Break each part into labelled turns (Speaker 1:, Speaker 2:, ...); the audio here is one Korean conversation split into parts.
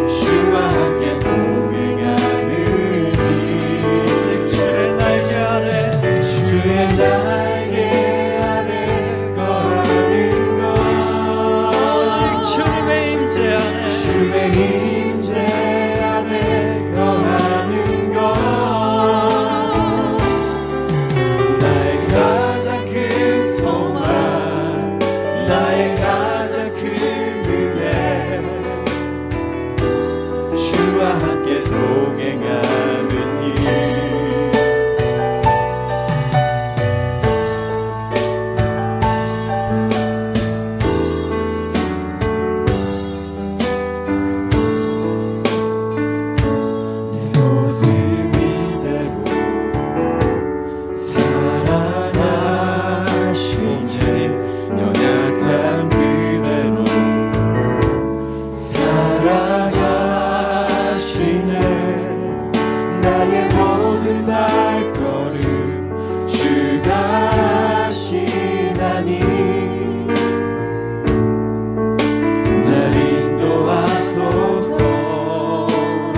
Speaker 1: 주와 함께 동행하는 주의 날개 아래 주의 날개 아래 거하는 것 주님의 임재 안에 주의 임재 안에 거하는 것 나의 가장 큰 소망 나의 가장 큰 은혜 주와 함께 동행하는 일 모습 이대로 사랑하시니 연약한 그대로 사랑하시네 나의 모든 발걸음 주가 하시나니 날 인도하소서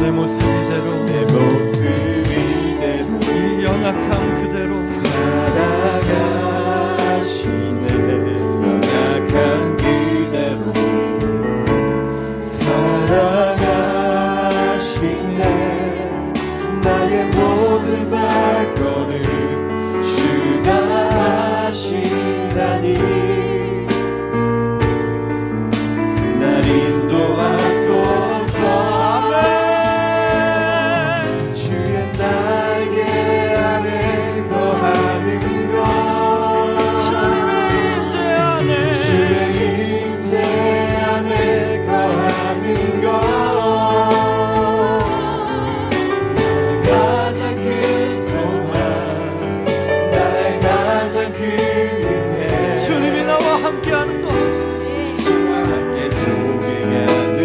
Speaker 1: 내 모습 이대로 내 모습 이대로 이 연약함 그대로 살아가시네 연약한 그대로 살아가시네 나의 모든 발걸음 주가 하시다니 날 인도하소서 아멘 주의 날개 아래 거하는 것 주님의 임재 안에 주의 임재 안에 거하는 것 가장 큰 소망 나의 가장 큰 은혜 주님이 나와 함께하는 것 주와 함께 동행하는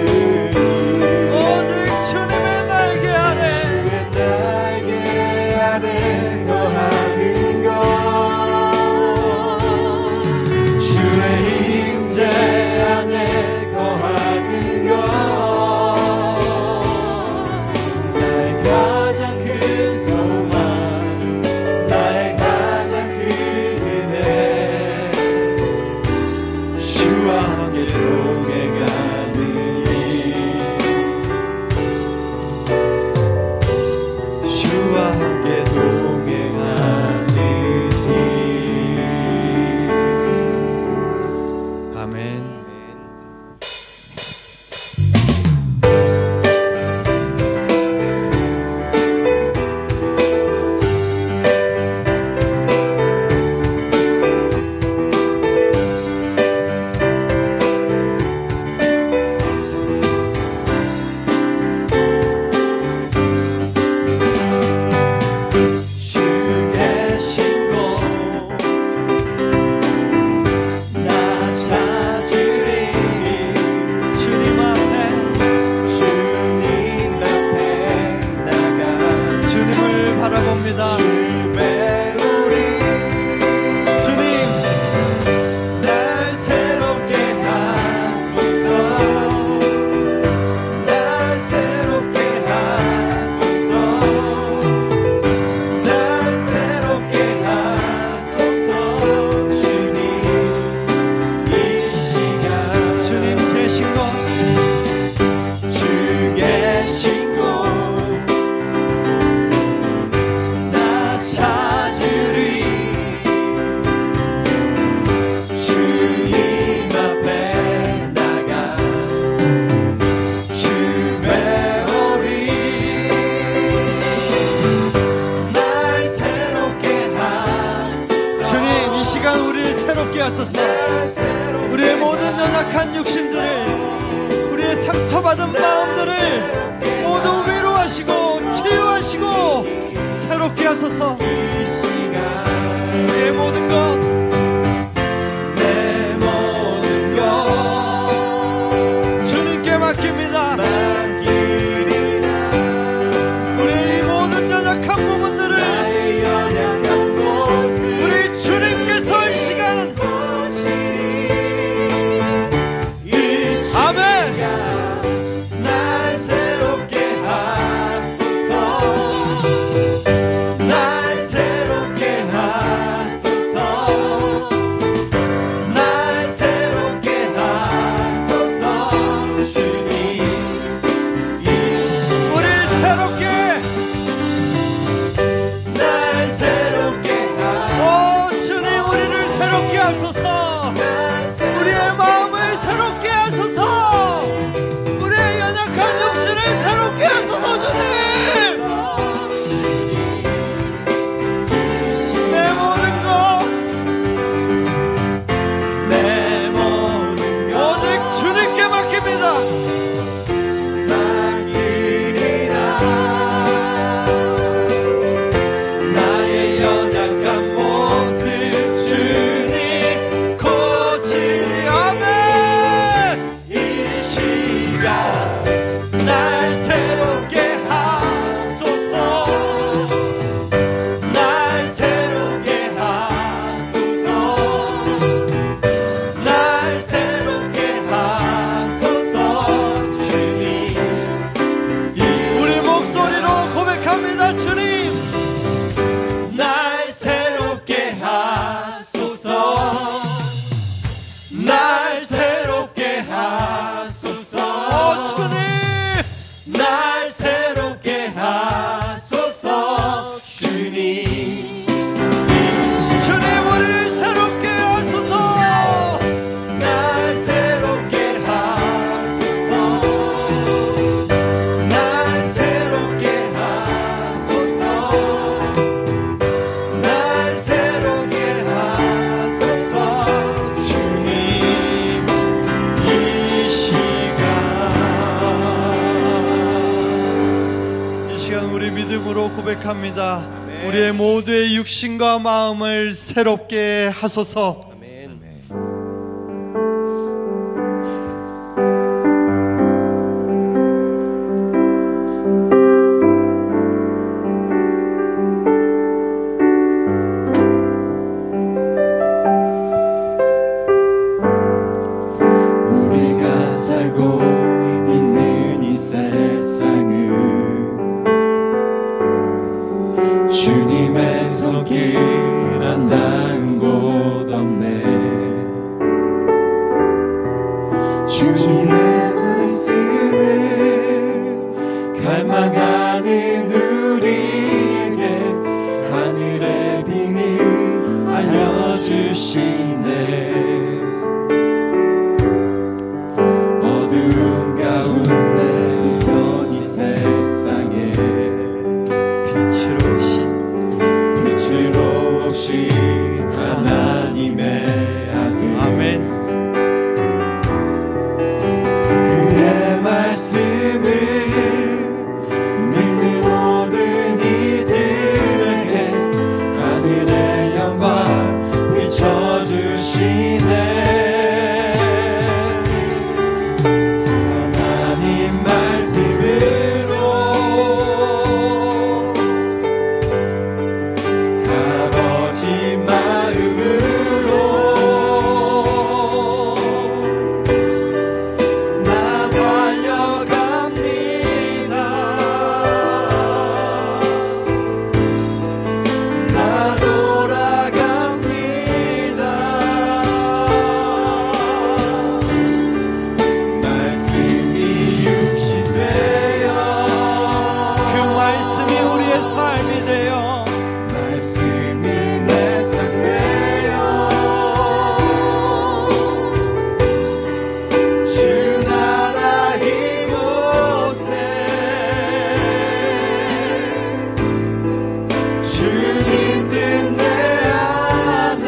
Speaker 1: 오직 주님의 날개 아래 주의 날개 아래 거하는 것 주의 임재 안에 거하는 것 나의 가장 큰 소망 나의 가장 큰 은혜 주와 함께 동행하는 일 주와 함께 동행하는 일 아멘. 주의 신고 나 찾으리 주님 앞에 나가 주님을 바라봅니다 주 배우리 주님 날 새롭게 하소서 날 새롭게 하소서 날 새롭게 하소서 주님 이 시간 주님 계신 곳 주 계신 곳 나 찾으리 주님 앞에 나가 주 배우리 날 새롭게 하소서 주님 이 시간 우리를 새롭게 하소서 우리의 모든 연약한 육신들을 우리의 상처받은 마음들을 모두 위로하시고 치유하시고 새롭게 하소서 우리의 모든 것 내 모든 것 주님께 맡깁니다 우리 이 모든 연약한 부분들을 우리 주님께서 이 시간 아멘 날 우리 믿음으로 고백합니다. 우리의 모두의 육신과 마음을 새롭게 하소서.
Speaker 2: 아멘.
Speaker 3: 우리가 살고 있는 이 세상은 주님의 손길 안 닿은 곳 없네. 주님의 말씀을 갈망하는 우리에게 하늘의 비밀 알려주시네. 어두운 가운데 있던 이 세상에 빛으로 오신 하나님의 아들.
Speaker 1: 아멘.
Speaker 3: 그의 말씀을 믿는 모든 이들에게 하늘의 영광 비춰주시네. 하나님 말씀으로 아버지 마음으로 나 달려갑니다. 나 돌아갑니다. 말씀이 육신 되어
Speaker 1: 그 말씀이 우리의 삶이 되어
Speaker 3: 말씀이 내 삶 되어 주 나라 이곳에 주님 뜻 내 안에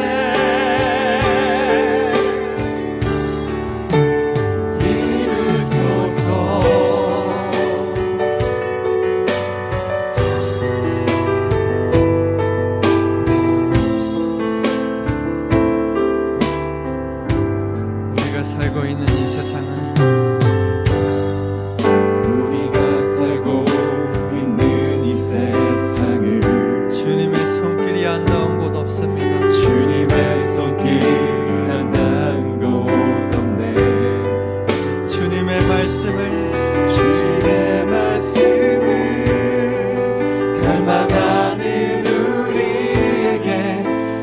Speaker 3: 이루소서.
Speaker 1: 우리가 살고 있는 이 세상은
Speaker 3: 우리가 살고 있는 이 세상을
Speaker 1: 주님의 손길이 안 닿은 곳 없습니다.
Speaker 3: 주님의 손길 안 닿은 곳 없네.
Speaker 1: 주님의 말씀을
Speaker 3: 갈망하는 우리에게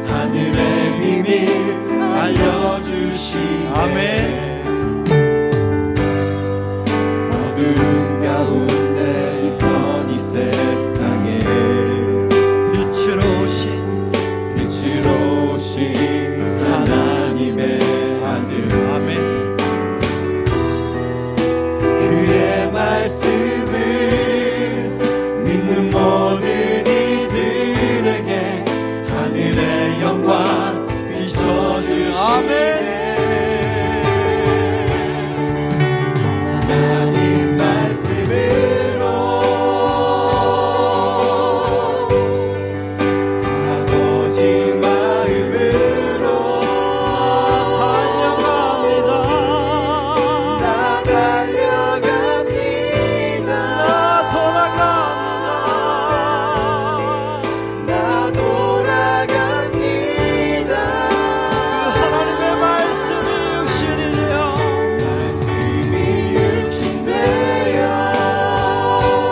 Speaker 3: 하늘의 비밀 알려주시네.
Speaker 1: 아멘.
Speaker 3: 어두운 가운데 있던 이 세상에
Speaker 1: 빛으로 오신
Speaker 3: 하나님의 아들.
Speaker 1: 아멘.
Speaker 3: 그의 말씀을 믿는 모든 이들에게 하늘의 영광 비춰주시네.
Speaker 1: 아멘.
Speaker 3: 하나님 말씀으로 아버지 마음으로
Speaker 1: 달려갑니다.
Speaker 3: 나 달려갑니다.
Speaker 1: 나 돌아갑니다.
Speaker 3: 나 돌아갑니다.
Speaker 1: 그 하나님의 말씀이 육신이 되어
Speaker 3: 말씀이 육신 되어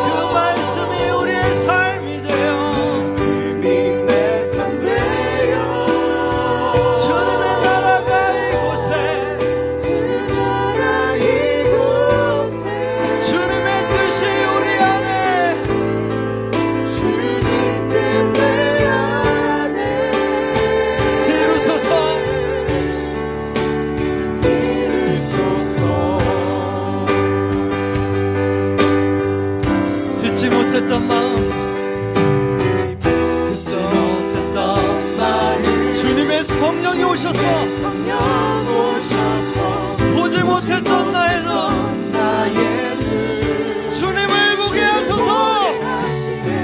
Speaker 1: 그 말씀이 우리의 삶이 되어
Speaker 3: 말씀이 내 삶 되어
Speaker 1: 주님의 나라가 이곳에
Speaker 3: 나라 이곳에
Speaker 1: 주님의 뜻이 우리 안에
Speaker 3: 주님 뜻 내 안에
Speaker 1: 이루소서.
Speaker 3: 이루소서.
Speaker 1: 듣지 못했던 마음
Speaker 3: 듣지 못했던 마음
Speaker 1: 주님의 성령이 오셔서
Speaker 3: 성령 오셔서
Speaker 1: 보지 못했던 나의 눈
Speaker 3: 나의 눈
Speaker 1: 주님을 보게 하소서.
Speaker 3: 하시네.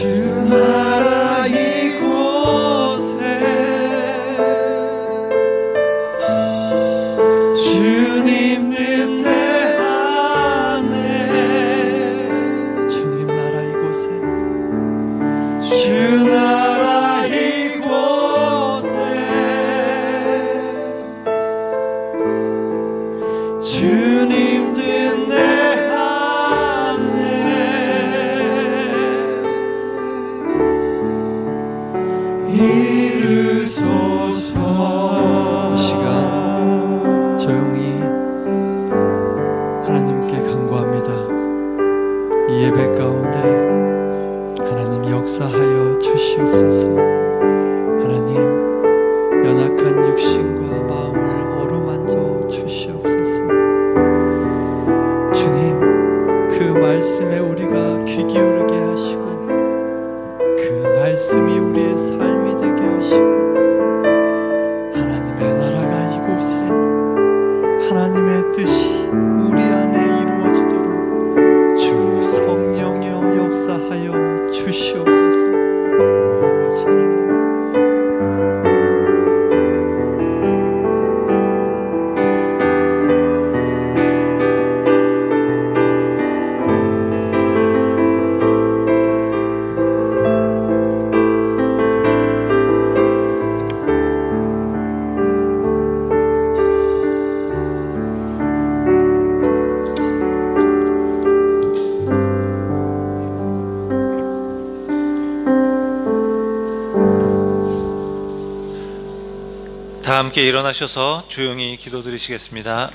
Speaker 1: 주 나라 이곳에 주님 뜻대 안에 주님 나라 이곳에 주 나라 이곳에 주님 뜻내 이루소서. 이 시간 조용히 하나님께 간구합니다. 이 예배 가운데 하나님 역사하여 주시옵소서. 하나님 연약한 육신과 마음을 어루만져 주시옵소서. 주님 그 말씀에 우리가 귀 기울이게 하시고 그 말씀이 우리의 삶이 되게 하시고 하나님의 나라가 이곳에 하나님의 뜻이 우리 안에 이루어지도록 주 성령이여 역사하여 주시옵소서. 아버지 하나님
Speaker 2: 다 함께 일어나셔서 조용히 기도드리시겠습니다.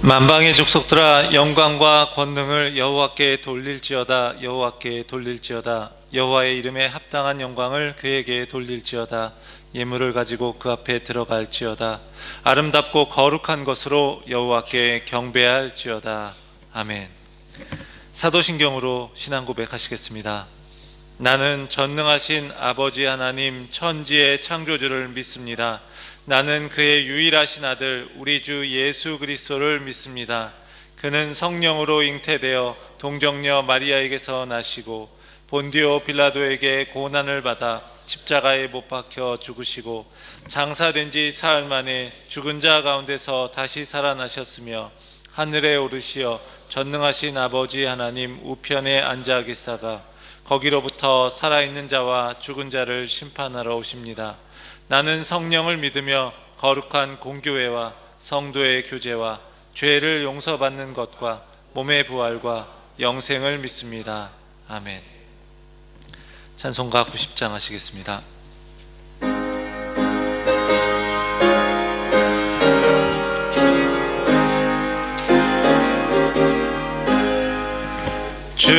Speaker 2: 만방의 족속들아 영광과 권능을 여호와께 돌릴지어다. 여호와께 돌릴지어다. 여호와의 이름에 합당한 영광을 그에게 돌릴지어다. 예물을 가지고 그 앞에 들어갈지어다. 아름답고 거룩한 것으로 여호와께 경배할지어다. 아멘. 사도신경으로 신앙 고백하시겠습니다. 나는 전능하신 아버지 하나님 천지의 창조주를 믿습니다. 나는 그의 유일하신 아들 우리 주 예수 그리스도를 믿습니다. 그는 성령으로 잉태되어 동정녀 마리아에게서 나시고 본디오 빌라도에게 고난을 받아 십자가에 못 박혀 죽으시고 장사된 지 사흘 만에 죽은 자 가운데서 다시 살아나셨으며 하늘에 오르시어 전능하신 아버지 하나님 우편에 앉아 계시다가 거기로부터 살아있는 자와 죽은 자를 심판하러 오십니다. 나는 성령을 믿으며 거룩한 공교회와 성도의 교제와 죄를 용서받는 것과 몸의 부활과 영생을 믿습니다. 아멘. 찬송가 90장 하시겠습니다. 주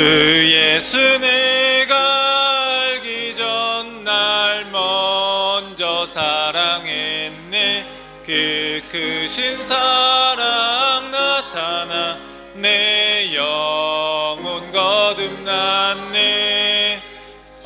Speaker 2: 예수 내가 알기 전 날 먼저 사랑했네. 그 크신 사랑 나타나 내 영혼 거듭났네.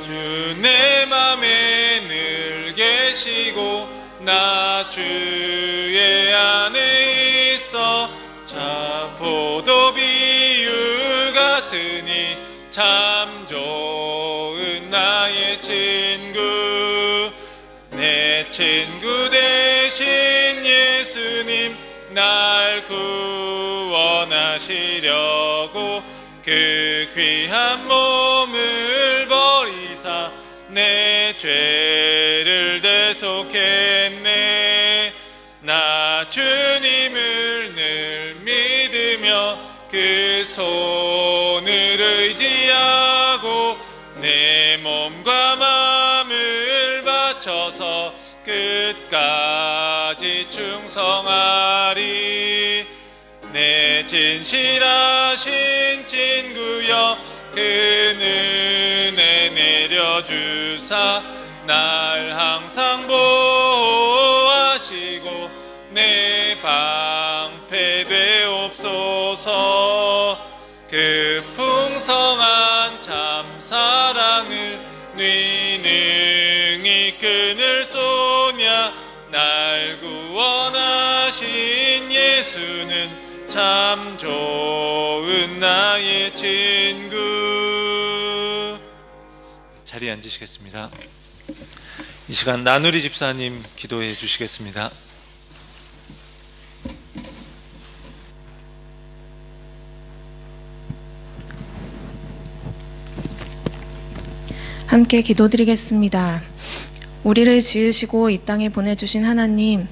Speaker 2: 주 내 맘에 늘 계시고 나 주의 안에 있어. 자 포도 비유 같으니 참 좋은 나의 친구. 내 친구 대신 예수님 날 구원하시려고 그 귀한 몸을 버리사 내 죄를 대속했네. 나 주님을 늘 믿으며 그 손을 의지하고 내 몸과 마음을 바쳐서 끝까지 충성하리. 내 진실하신 친구여 그 은혜 내려주사 날 항상 땅을 네 능히 끊을 소냐. 날 구원하신 예수는 참 좋은 나의 친구. 자리에 앉으시겠습니다. 이 시간 나누리 집사님 기도해 주시겠습니다.
Speaker 4: 함께 기도드리겠습니다. 우리를 지으시고 이 땅에 보내주신 하나님,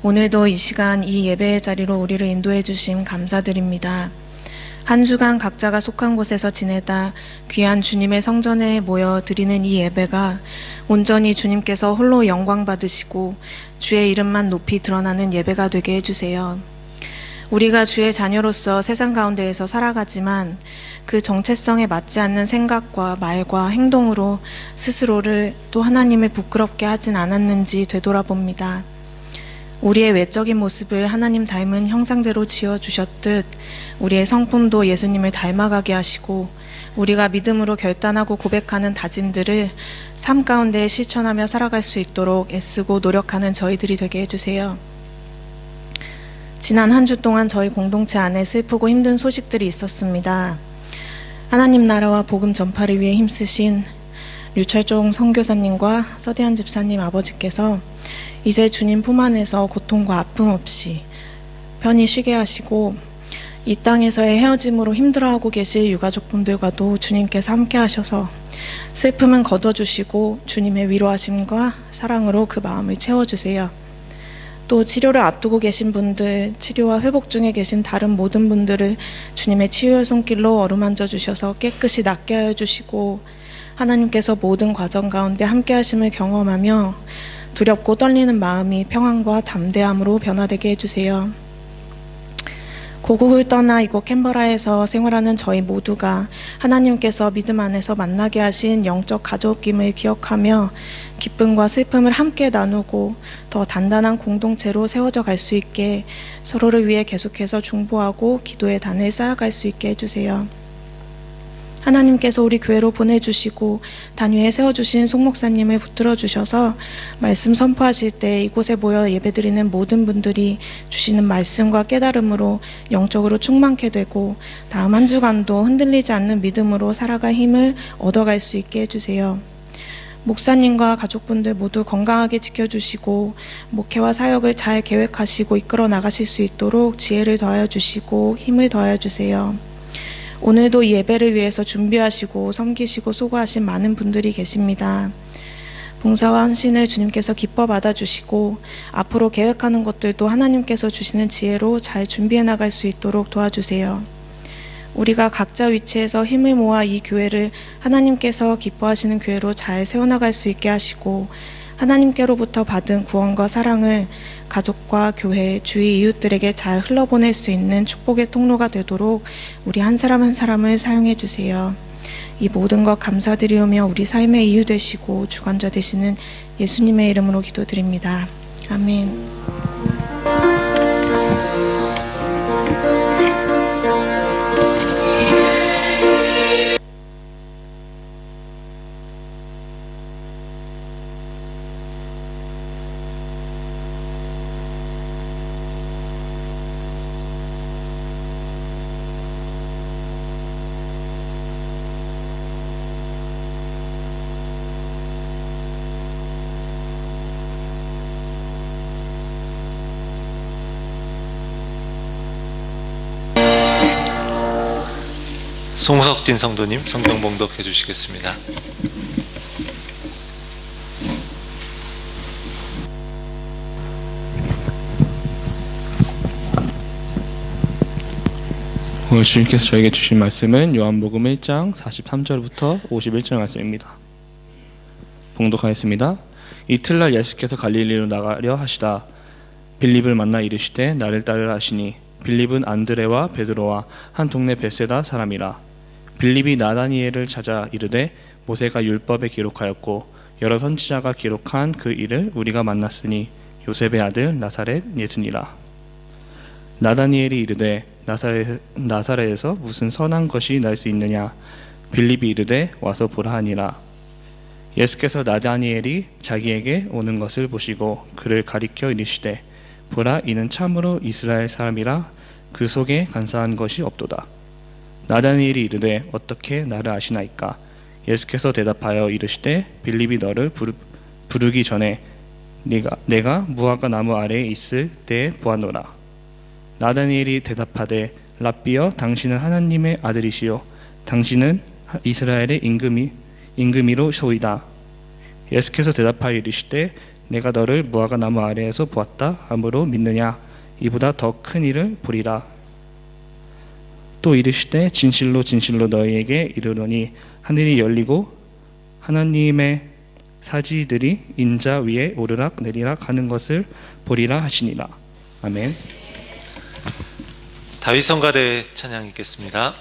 Speaker 4: 오늘도 이 시간 이 예배의 자리로 우리를 인도해 주심 감사드립니다. 한 주간 각자가 속한 곳에서 지내다 귀한 주님의 성전에 모여 드리는 이 예배가 온전히 주님께서 홀로 영광 받으시고 주의 이름만 높이 드러나는 예배가 되게 해주세요. 우리가 주의 자녀로서 세상 가운데에서 살아가지만 그 정체성에 맞지 않는 생각과 말과 행동으로 스스로를 또 하나님을 부끄럽게 하진 않았는지 되돌아봅니다. 우리의 외적인 모습을 하나님 닮은 형상대로 지어주셨듯 우리의 성품도 예수님을 닮아가게 하시고 우리가 믿음으로 결단하고 고백하는 다짐들을 삶 가운데 실천하며 살아갈 수 있도록 애쓰고 노력하는 저희들이 되게 해주세요. 지난 한 주 동안 저희 공동체 안에 슬프고 힘든 소식들이 있었습니다. 하나님 나라와 복음 전파를 위해 힘쓰신 류철종 선교사님과 서대한 집사님 아버지께서 이제 주님 품 안에서 고통과 아픔 없이 편히 쉬게 하시고 이 땅에서의 헤어짐으로 힘들어하고 계실 유가족분들과도 주님께서 함께 하셔서 슬픔은 걷어주시고 주님의 위로하심과 사랑으로 그 마음을 채워주세요. 또 치료를 앞두고 계신 분들, 치료와 회복 중에 계신 다른 모든 분들을 주님의 치유의 손길로 어루만져 주셔서 깨끗이 낫게 하여 주시고 하나님께서 모든 과정 가운데 함께 하심을 경험하며 두렵고 떨리는 마음이 평안과 담대함으로 변화되게 해주세요. 고국을 떠나 이곳 캔버라에서 생활하는 저희 모두가 하나님께서 믿음 안에서 만나게 하신 영적 가족임을 기억하며 기쁨과 슬픔을 함께 나누고 더 단단한 공동체로 세워져 갈 수 있게 서로를 위해 계속해서 중보하고 기도의 단을 쌓아갈 수 있게 해주세요. 하나님께서 우리 교회로 보내주시고 단위에 세워주신 송 목사님을 붙들어 주셔서 말씀 선포하실 때 이곳에 모여 예배드리는 모든 분들이 주시는 말씀과 깨달음으로 영적으로 충만케 되고 다음 한 주간도 흔들리지 않는 믿음으로 살아갈 힘을 얻어갈 수 있게 해주세요. 목사님과 가족분들 모두 건강하게 지켜주시고 목회와 사역을 잘 계획하시고 이끌어 나가실 수 있도록 지혜를 더하여 주시고 힘을 더하여 주세요. 오늘도 이 예배를 위해서 준비하시고 섬기시고 수고하신 많은 분들이 계십니다. 봉사와 헌신을 주님께서 기뻐 받아주시고 앞으로 계획하는 것들도 하나님께서 주시는 지혜로 잘 준비해 나갈 수 있도록 도와주세요. 우리가 각자 위치에서 힘을 모아 이 교회를 하나님께서 기뻐하시는 교회로 잘 세워나갈 수 있게 하시고 하나님께로부터 받은 구원과 사랑을 가족과 교회, 주위 이웃들에게 잘 흘러보낼 수 있는 축복의 통로가 되도록 우리 한 사람 한 사람을 사용해 주세요. 이 모든 것 감사드리오며 우리 삶의 이유 되시고 주관자 되시는 예수님의 이름으로 기도드립니다. 아멘.
Speaker 2: 송석진 성도님 성경 봉독해 주시겠습니다.
Speaker 5: 오늘 주님께서 저에게 주신 말씀은 요한복음 1장 43절부터 51절 말씀입니다. 봉독하겠습니다. 이틀날 예수께서 갈릴리로 나가려 하시다 빌립을 만나 이르시되 나를 따르라 하시니 빌립은 안드레와 베드로와 한 동네 벳세다 사람이라. 빌립이 나다니엘을 찾아 이르되 모세가 율법에 기록하였고 여러 선지자가 기록한 그 일을 우리가 만났으니 요셉의 아들 나사렛 예수니라. 나다니엘이 이르되 나사렛에서 무슨 선한 것이 날 수 있느냐. 빌립이 이르되 와서 보라 하니라. 예수께서 나다니엘이 자기에게 오는 것을 보시고 그를 가리켜 이르시되 보라 이는 참으로 이스라엘 사람이라 그 속에 간사한 것이 없도다. 나다니엘이 이르되 어떻게 나를 아시나이까? 예수께서 대답하여 이르시되 빌립이 너를 부르기 전에 내가 무화과 나무 아래에 있을 때에 보았노라. 나다니엘이 대답하되 랍비여 당신은 하나님의 아들이시요 당신은 이스라엘의 임금이로 소이다. 예수께서 대답하여 이르시되 내가 너를 무화과 나무 아래에서 보았다 함으로 믿느냐? 이보다 더 큰 일을 보리라. 또 이르시되 진실로 진실로 너희에게 이르노니 하늘이 열리고 하나님의 사지들이 인자 위에 오르락 내리락 하는 것을 보리라 하시니라. 아멘.
Speaker 2: 다윗 성가대 찬양 읽겠습니다.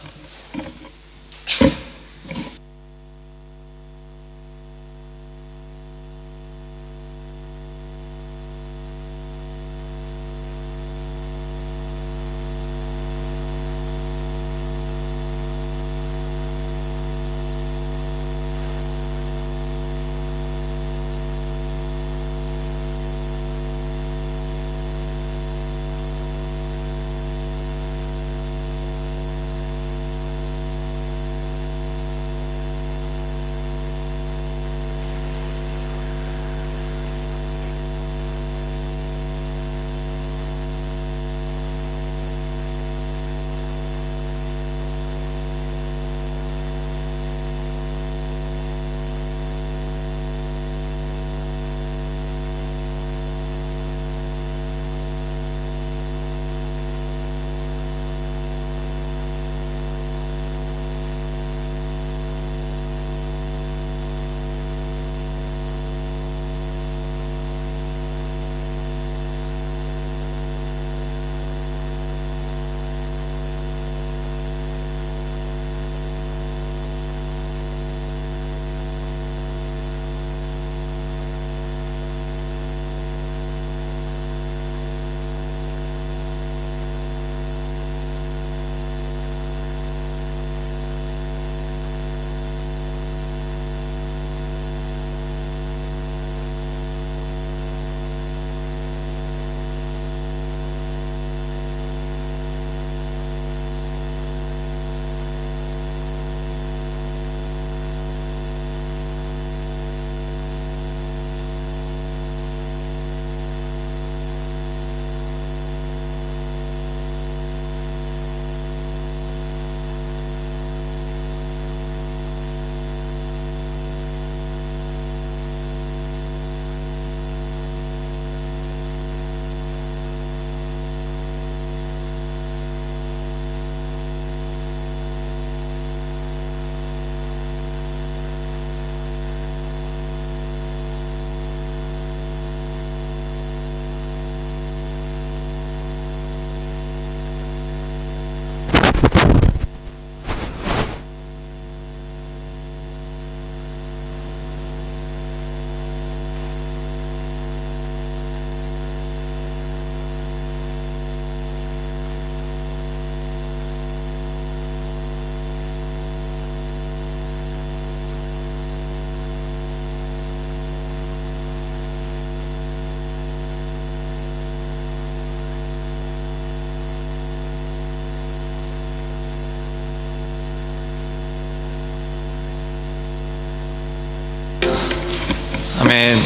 Speaker 2: 아멘.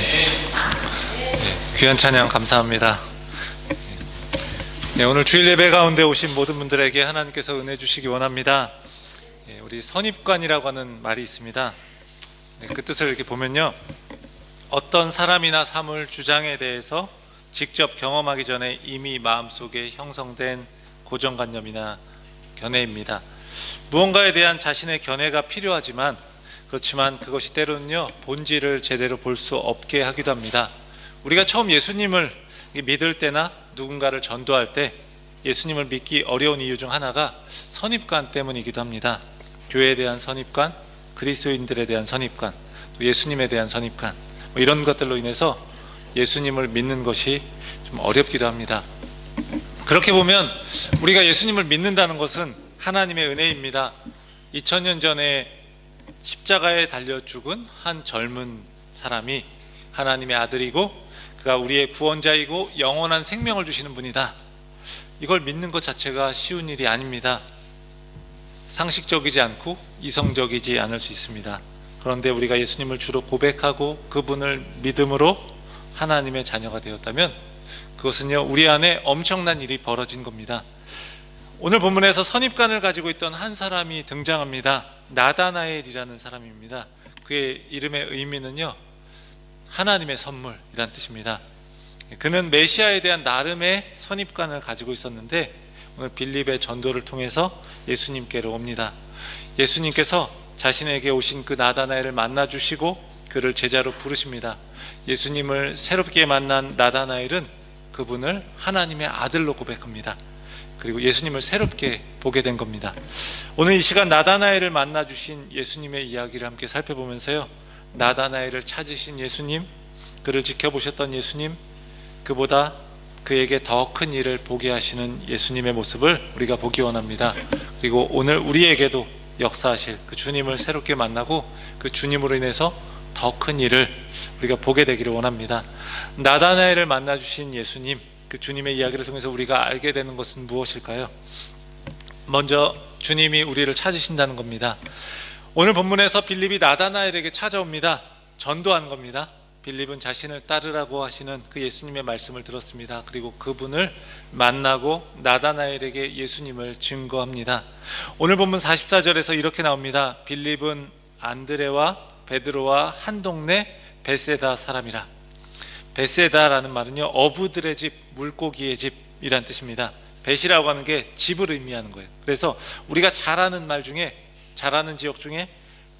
Speaker 2: 귀한 찬양 감사합니다. 오늘 주일 예배 가운데 오신 모든 분들에게 하나님께서 은혜 주시기 원합니다. 우리 선입관이라고 하는 말이 있습니다. 그 뜻을 이렇게 보면요, 어떤 사람이나 사물, 주장에 대해서 직접 경험하기 전에 이미 마음속에 형성된 고정관념이나 견해입니다. 무언가에 대한 자신의 견해가 필요하지만, 그렇지만 그것이 때로는요 본질을 제대로 볼 수 없게 하기도 합니다. 우리가 처음 예수님을 믿을 때나 누군가를 전도할 때 예수님을 믿기 어려운 이유 중 하나가 선입관 때문이기도 합니다. 교회에 대한 선입관, 그리스도인들에 대한 선입관, 또 예수님에 대한 선입관, 이런 것들로 인해서 예수님을 믿는 것이 좀 어렵기도 합니다. 그렇게 보면 우리가 예수님을 믿는다는 것은 하나님의 은혜입니다. 2000년 전에 십자가에 달려 죽은 한 젊은 사람이 하나님의 아들이고 그가 우리의 구원자이고 영원한 생명을 주시는 분이다. 이걸 믿는 것 자체가 쉬운 일이 아닙니다. 상식적이지 않고 이성적이지 않을 수 있습니다. 그런데 우리가 예수님을 주로 고백하고 그분을 믿음으로 하나님의 자녀가 되었다면 그것은요, 우리 안에 엄청난 일이 벌어진 겁니다. 오늘 본문에서 선입관을 가지고 있던 한 사람이 등장합니다. 나다나엘이라는 사람입니다. 그의 이름의 의미는요, 하나님의 선물이란 뜻입니다. 그는 메시아에 대한 나름의 선입관을 가지고 있었는데 오늘 빌립의 전도를 통해서 예수님께로 옵니다. 예수님께서 자신에게 오신 그 나다나엘을 만나주시고 그를 제자로 부르십니다. 예수님을 새롭게 만난 나다나엘은 그분을 하나님의 아들로 고백합니다. 그리고 예수님을 새롭게 보게 된 겁니다. 오늘 이 시간 나다나엘을 만나주신 예수님의 이야기를 함께 살펴보면서요, 나다나엘을 찾으신 예수님, 그를 지켜보셨던 예수님, 그보다 그에게 더 큰 일을 보게 하시는 예수님의 모습을 우리가 보기 원합니다. 그리고 오늘 우리에게도 역사하실 그 주님을 새롭게 만나고 그 주님으로 인해서 더 큰 일을 우리가 보게 되기를 원합니다. 나다나엘을 만나주신 예수님, 그 주님의 이야기를 통해서 우리가 알게 되는 것은 무엇일까요? 먼저 주님이 우리를 찾으신다는 겁니다. 오늘 본문에서 빌립이 나다나엘에게 찾아옵니다. 전도하는 겁니다. 빌립은 자신을 따르라고 하시는 그 예수님의 말씀을 들었습니다. 그리고 그분을 만나고 나다나엘에게 예수님을 증거합니다. 오늘 본문 44절에서 이렇게 나옵니다. 빌립은 안드레와 베드로와 한 동네 베세다 사람이라. 베세다라는 말은요, 어부들의 집, 물고기의 집이란 뜻입니다. 벳이라고 하는 게 집을 의미하는 거예요. 그래서 우리가 잘 아는 말 중에, 잘 아는 지역 중에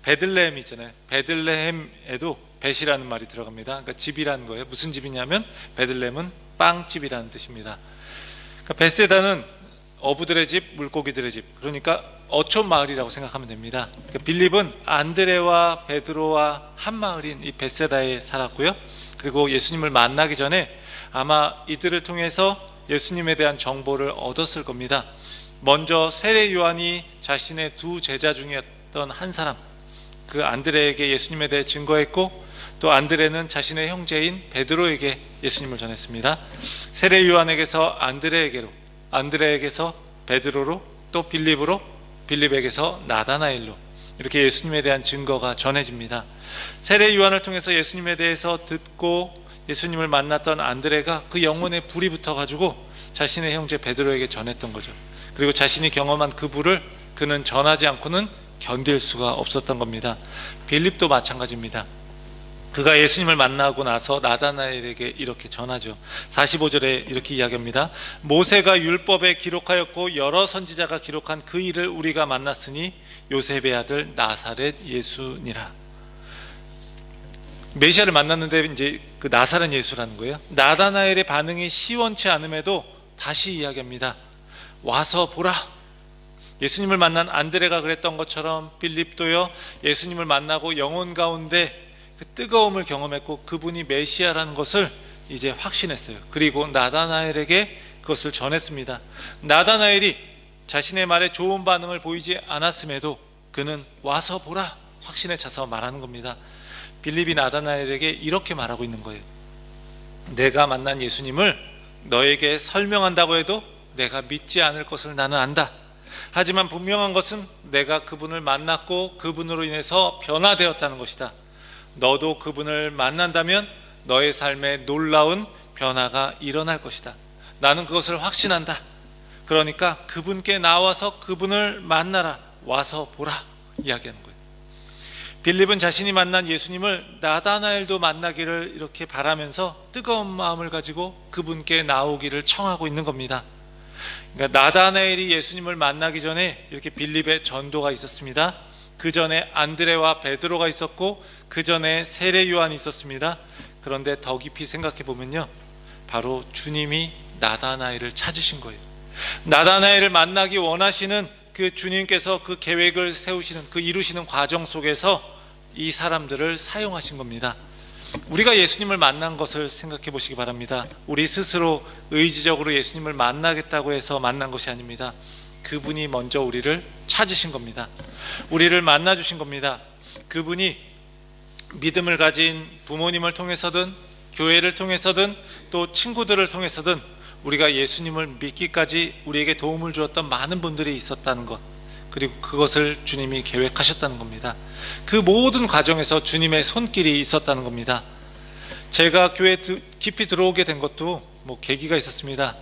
Speaker 2: 베들레헴이 있잖아요. 베들레헴에도 벳이라는 말이 들어갑니다. 그러니까 집이라는 거예요. 무슨 집이냐면 베들레헴은 빵집이라는 뜻입니다. 그러니까 베세다는 어부들의 집, 물고기들의 집, 그러니까 어촌 마을이라고 생각하면 됩니다. 그러니까 빌립은 안드레와 베드로와 한 마을인 이 베세다에 살았고요. 그리고 예수님을 만나기 전에 아마 이들을 통해서 예수님에 대한 정보를 얻었을 겁니다. 먼저 세례 요한이 자신의 두 제자 중이었던 한 사람, 그 안드레에게 예수님에 대해 증거했고, 또 안드레는 자신의 형제인 베드로에게 예수님을 전했습니다. 세례 요한에게서 안드레에게로, 안드레에게서 베드로로, 또 빌립으로, 빌립에게서 나다나엘로, 이렇게 예수님에 대한 증거가 전해집니다. 세례 요한을 통해서 예수님에 대해서 듣고 예수님을 만났던 안드레가 그 영혼에 불이 붙어가지고 자신의 형제 베드로에게 전했던 거죠. 그리고 자신이 경험한 그 불을 그는 전하지 않고는 견딜 수가 없었던 겁니다. 빌립도 마찬가지입니다. 그가 예수님을 만나고 나서 나다나엘에게 이렇게 전하죠. 45절에 이렇게 이야기합니다. 모세가 율법에 기록하였고 여러 선지자가 기록한 그 일을 우리가 만났으니 요셉의 아들 나사렛 예수니라. 메시아를 만났는데 이제 그 나사렛 예수라는 거예요. 나다나엘의 반응이 시원치 않음에도 다시 이야기합니다. 와서 보라. 예수님을 만난 안드레가 그랬던 것처럼 빌립도요, 예수님을 만나고 영혼 가운데 그 뜨거움을 경험했고 그분이 메시아라는 것을 이제 확신했어요. 그리고 나다나엘에게 그것을 전했습니다. 나다나엘이 자신의 말에 좋은 반응을 보이지 않았음에도 그는 와서 보라 확신에 차서 말하는 겁니다. 빌립이 나다나엘에게 이렇게 말하고 있는 거예요. 내가 만난 예수님을 너에게 설명한다고 해도 내가 믿지 않을 것을 나는 안다. 하지만 분명한 것은 내가 그분을 만났고 그분으로 인해서 변화되었다는 것이다. 너도 그분을 만난다면 너의 삶에 놀라운 변화가 일어날 것이다. 나는 그것을 확신한다. 그러니까 그분께 나와서 그분을 만나라. 와서 보라. 이야기하는 거예요. 빌립은 자신이 만난 예수님을 나다나엘도 만나기를 이렇게 바라면서 뜨거운 마음을 가지고 그분께 나오기를 청하고 있는 겁니다. 그러니까 나다나엘이 예수님을 만나기 전에 이렇게 빌립의 전도가 있었습니다. 그 전에 안드레와 베드로가 있었고 그 전에 세례 요한이 있었습니다. 그런데 더 깊이 생각해 보면요, 바로 주님이 나다나엘을 찾으신 거예요. 나다나엘을 만나기 원하시는 그 주님께서 그 계획을 세우시는, 그 이루시는 과정 속에서 이 사람들을 사용하신 겁니다. 우리가 예수님을 만난 것을 생각해 보시기 바랍니다. 우리 스스로 의지적으로 예수님을 만나겠다고 해서 만난 것이 아닙니다. 그분이 먼저 우리를 찾으신 겁니다. 우리를 만나 주신 겁니다. 그분이 믿음을 가진 부모님을 통해서든 교회를 통해서든 또 친구들을 통해서든 우리가 예수님을 믿기까지 우리에게 도움을 주었던 많은 분들이 있었다는 것, 그리고 그것을 주님이 계획하셨다는 겁니다. 그 모든 과정에서 주님의 손길이 있었다는 겁니다. 제가 교회에 깊이 들어오게 된 것도 계기가 있었습니다.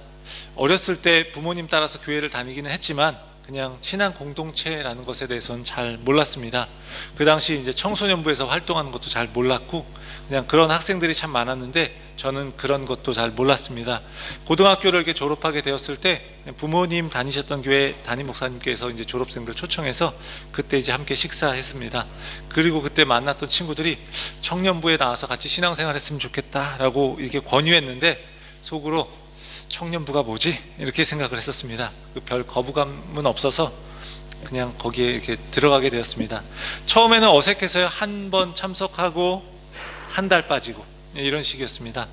Speaker 2: 어렸을 때 부모님 따라서 교회를 다니기는 했지만 그냥 신앙 공동체라는 것에 대해서는 잘 몰랐습니다. 그 당시 이제 청소년부에서 활동하는 것도 잘 몰랐고 그냥 그런 학생들이 참 많았는데 저는 그런 것도 잘 몰랐습니다. 고등학교를 이렇게 졸업하게 되었을 때 부모님 다니셨던 교회 담임 목사님께서 이제 졸업생들 초청해서 그때 이제 함께 식사했습니다. 그리고 그때 만났던 친구들이 청년부에 나와서 같이 신앙생활 했으면 좋겠다라고 이렇게 권유했는데 속으로 청년부가 뭐지? 이렇게 생각을 했었습니다. 별 거부감은 없어서 그냥 거기에 이렇게 들어가게 되었습니다. 처음에는 어색해서요. 한 번 참석하고 한 달 빠지고 이런 식이었습니다.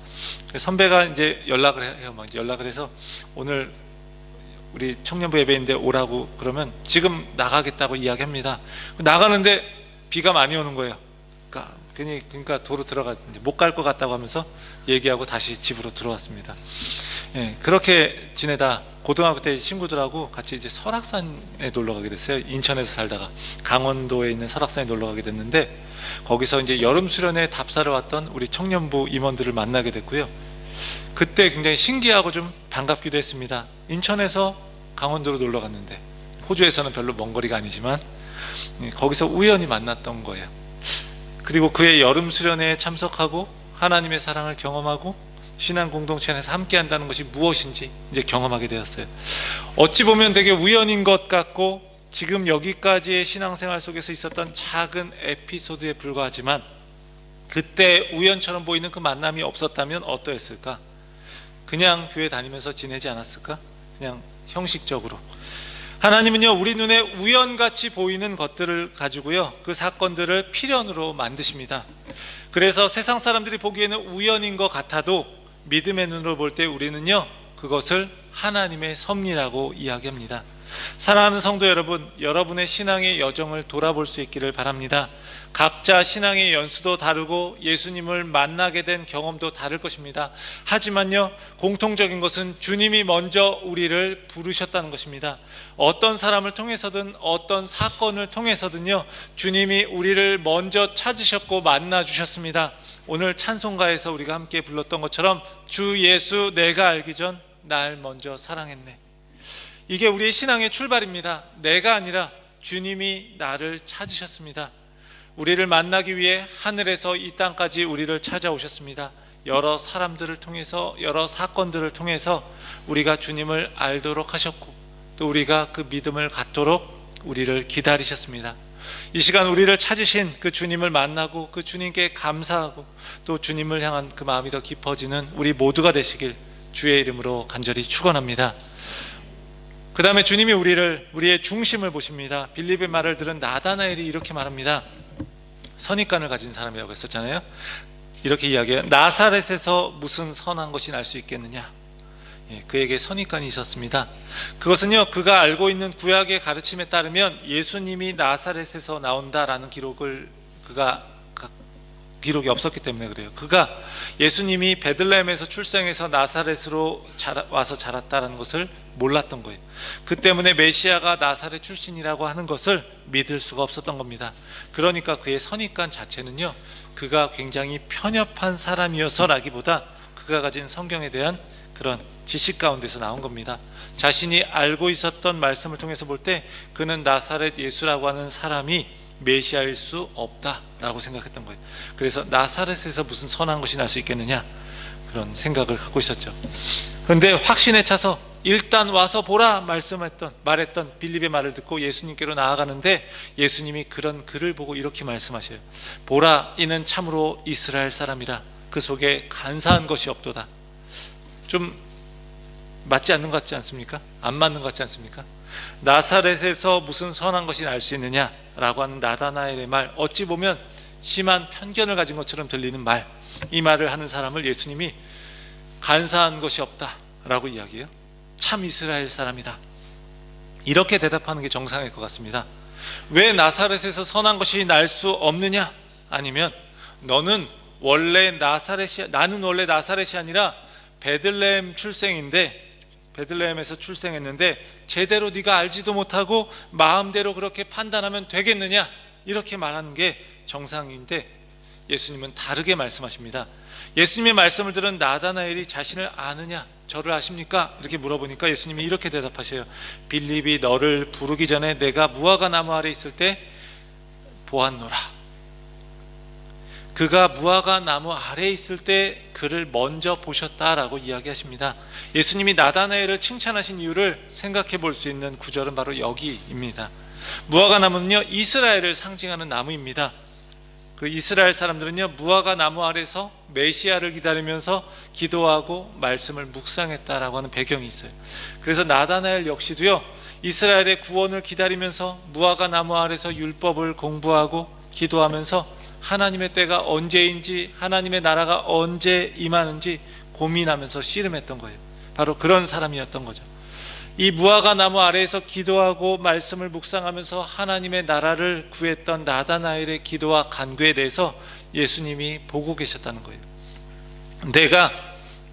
Speaker 2: 선배가 이제 연락을 해요. 막 연락을 해서 오늘 우리 청년부 예배인데 오라고 그러면 지금 나가겠다고 이야기합니다. 나가는데 비가 많이 오는 거예요. 그러니까 도로 들어가 못 갈 것 같다고 하면서 얘기하고 다시 집으로 들어왔습니다. 예, 그렇게 지내다 고등학교 때 친구들하고 같이 이제 설악산에 놀러 가게 됐어요. 인천에서 살다가 강원도에 있는 설악산에 놀러 가게 됐는데 거기서 이제 여름 수련회 답사를 왔던 우리 청년부 임원들을 만나게 됐고요. 그때 굉장히 신기하고 좀 반갑기도 했습니다. 인천에서 강원도로 놀러 갔는데 호주에서는 별로 먼 거리가 아니지만 거기서 우연히 만났던 거예요. 그리고 그의 여름 수련회에 참석하고 하나님의 사랑을 경험하고 신앙 공동체 안에서 함께 한다는 것이 무엇인지 이제 경험하게 되었어요. 어찌 보면 되게 우연인 것 같고 지금 여기까지의 신앙생활 속에서 있었던 작은 에피소드에 불과하지만 그때 우연처럼 보이는 그 만남이 없었다면 어떠했을까? 그냥 교회 다니면서 지내지 않았을까? 그냥 형식적으로. 하나님은요, 우리 눈에 우연같이 보이는 것들을 가지고요, 그 사건들을 필연으로 만드십니다. 그래서 세상 사람들이 보기에는 우연인 것 같아도 믿음의 눈으로 볼 때 우리는요, 그것을 하나님의 섭리라고 이야기합니다. 사랑하는 성도 여러분, 여러분의 신앙의 여정을 돌아볼 수 있기를 바랍니다. 각자 신앙의 연수도 다르고 예수님을 만나게 된 경험도 다를 것입니다. 하지만요, 공통적인 것은 주님이 먼저 우리를 부르셨다는 것입니다. 어떤 사람을 통해서든 어떤 사건을 통해서든요, 주님이 우리를 먼저 찾으셨고 만나 주셨습니다. 오늘 찬송가에서 우리가 함께 불렀던 것처럼 주 예수 내가 알기 전 날 먼저 사랑했네. 이게 우리의 신앙의 출발입니다. 내가 아니라 주님이 나를 찾으셨습니다. 우리를 만나기 위해 하늘에서 이 땅까지 우리를 찾아오셨습니다. 여러 사람들을 통해서, 여러 사건들을 통해서 우리가 주님을 알도록 하셨고 또 우리가 그 믿음을 갖도록 우리를 기다리셨습니다. 이 시간 우리를 찾으신 그 주님을 만나고 그 주님께 감사하고 또 주님을 향한 그 마음이 더 깊어지는 우리 모두가 되시길 주의 이름으로 간절히 축원합니다. 그 다음에 주님이 우리의 중심을 보십니다. 빌립의 말을 들은 나다나엘이 이렇게 말합니다. 선입관을 가진 사람이라고 했었잖아요. 이렇게 이야기해요. 나사렛에서 무슨 선한 것이 날 수 있겠느냐. 그에게 선입관이 있었습니다. 그것은요, 그가 알고 있는 구약의 가르침에 따르면 예수님이 나사렛에서 나온다라는 기록이 없었기 때문에 그래요. 그가 예수님이 베들레헴에서 출생해서 나사렛으로 와서 자랐다는 것을 몰랐던 거예요. 그 때문에 메시아가 나사렛 출신이라고 하는 것을 믿을 수가 없었던 겁니다. 그러니까 그의 선입관 자체는요, 그가 굉장히 편협한 사람이어서라기보다 그가 가진 성경에 대한 그런 지식 가운데서 나온 겁니다. 자신이 알고 있었던 말씀을 통해서 볼 때 그는 나사렛 예수라고 하는 사람이 메시아일 수 없다라고 생각했던 거예요. 그래서 나사렛에서 무슨 선한 것이 날 수 있겠느냐, 그런 생각을 갖고 있었죠. 그런데 확신에 차서 일단 와서 보라 말했던 빌립의 말을 듣고 예수님께로 나아가는데 예수님이 그런 그를 보고 이렇게 말씀하셔요. 보라, 이는 참으로 이스라엘 사람이라. 그 속에 간사한 것이 없도다. 좀 맞지 않는 것 같지 않습니까? 안 맞는 것 같지 않습니까? 나사렛에서 무슨 선한 것이 날 수 있느냐라고 하는 나다나엘의 말, 어찌 보면 심한 편견을 가진 것처럼 들리는 말, 이 말을 하는 사람을 예수님이 간사한 것이 없다라고 이야기해요. 참 이스라엘 사람이다. 이렇게 대답하는 게 정상일 것 같습니다. 왜 나사렛에서 선한 것이 날 수 없느냐? 아니면 너는 원래 나는 원래 나사렛이 아니라 베들레헴 출생인데, 베들레헴에서 출생했는데 제대로 네가 알지도 못하고 마음대로 그렇게 판단하면 되겠느냐? 이렇게 말하는 게 정상인데, 예수님은 다르게 말씀하십니다. 예수님의 말씀을 들은 나다나엘이 자신을 아느냐? 저를 아십니까? 이렇게 물어보니까 예수님이 이렇게 대답하셔요. 빌립이 너를 부르기 전에 내가 무화과 나무 아래 있을 때 보았노라. 그가 무화과 나무 아래에 있을 때 그를 먼저 보셨다라고 이야기하십니다. 예수님이 나다나엘을 칭찬하신 이유를 생각해 볼 수 있는 구절은 바로 여기입니다. 무화과 나무는요, 이스라엘을 상징하는 나무입니다. 그 이스라엘 사람들은요, 무화과 나무 아래서 메시아를 기다리면서 기도하고 말씀을 묵상했다라고 하는 배경이 있어요. 그래서 나다나엘 역시도요, 이스라엘의 구원을 기다리면서 무화과 나무 아래서 율법을 공부하고 기도하면서 하나님의 때가 언제인지, 하나님의 나라가 언제 임하는지 고민하면서 씨름했던 거예요. 바로 그런 사람이었던 거죠. 이 무화과 나무 아래에서 기도하고 말씀을 묵상하면서 하나님의 나라를 구했던 나다나엘의 기도와 간구에 대해서 예수님이 보고 계셨다는 거예요. 내가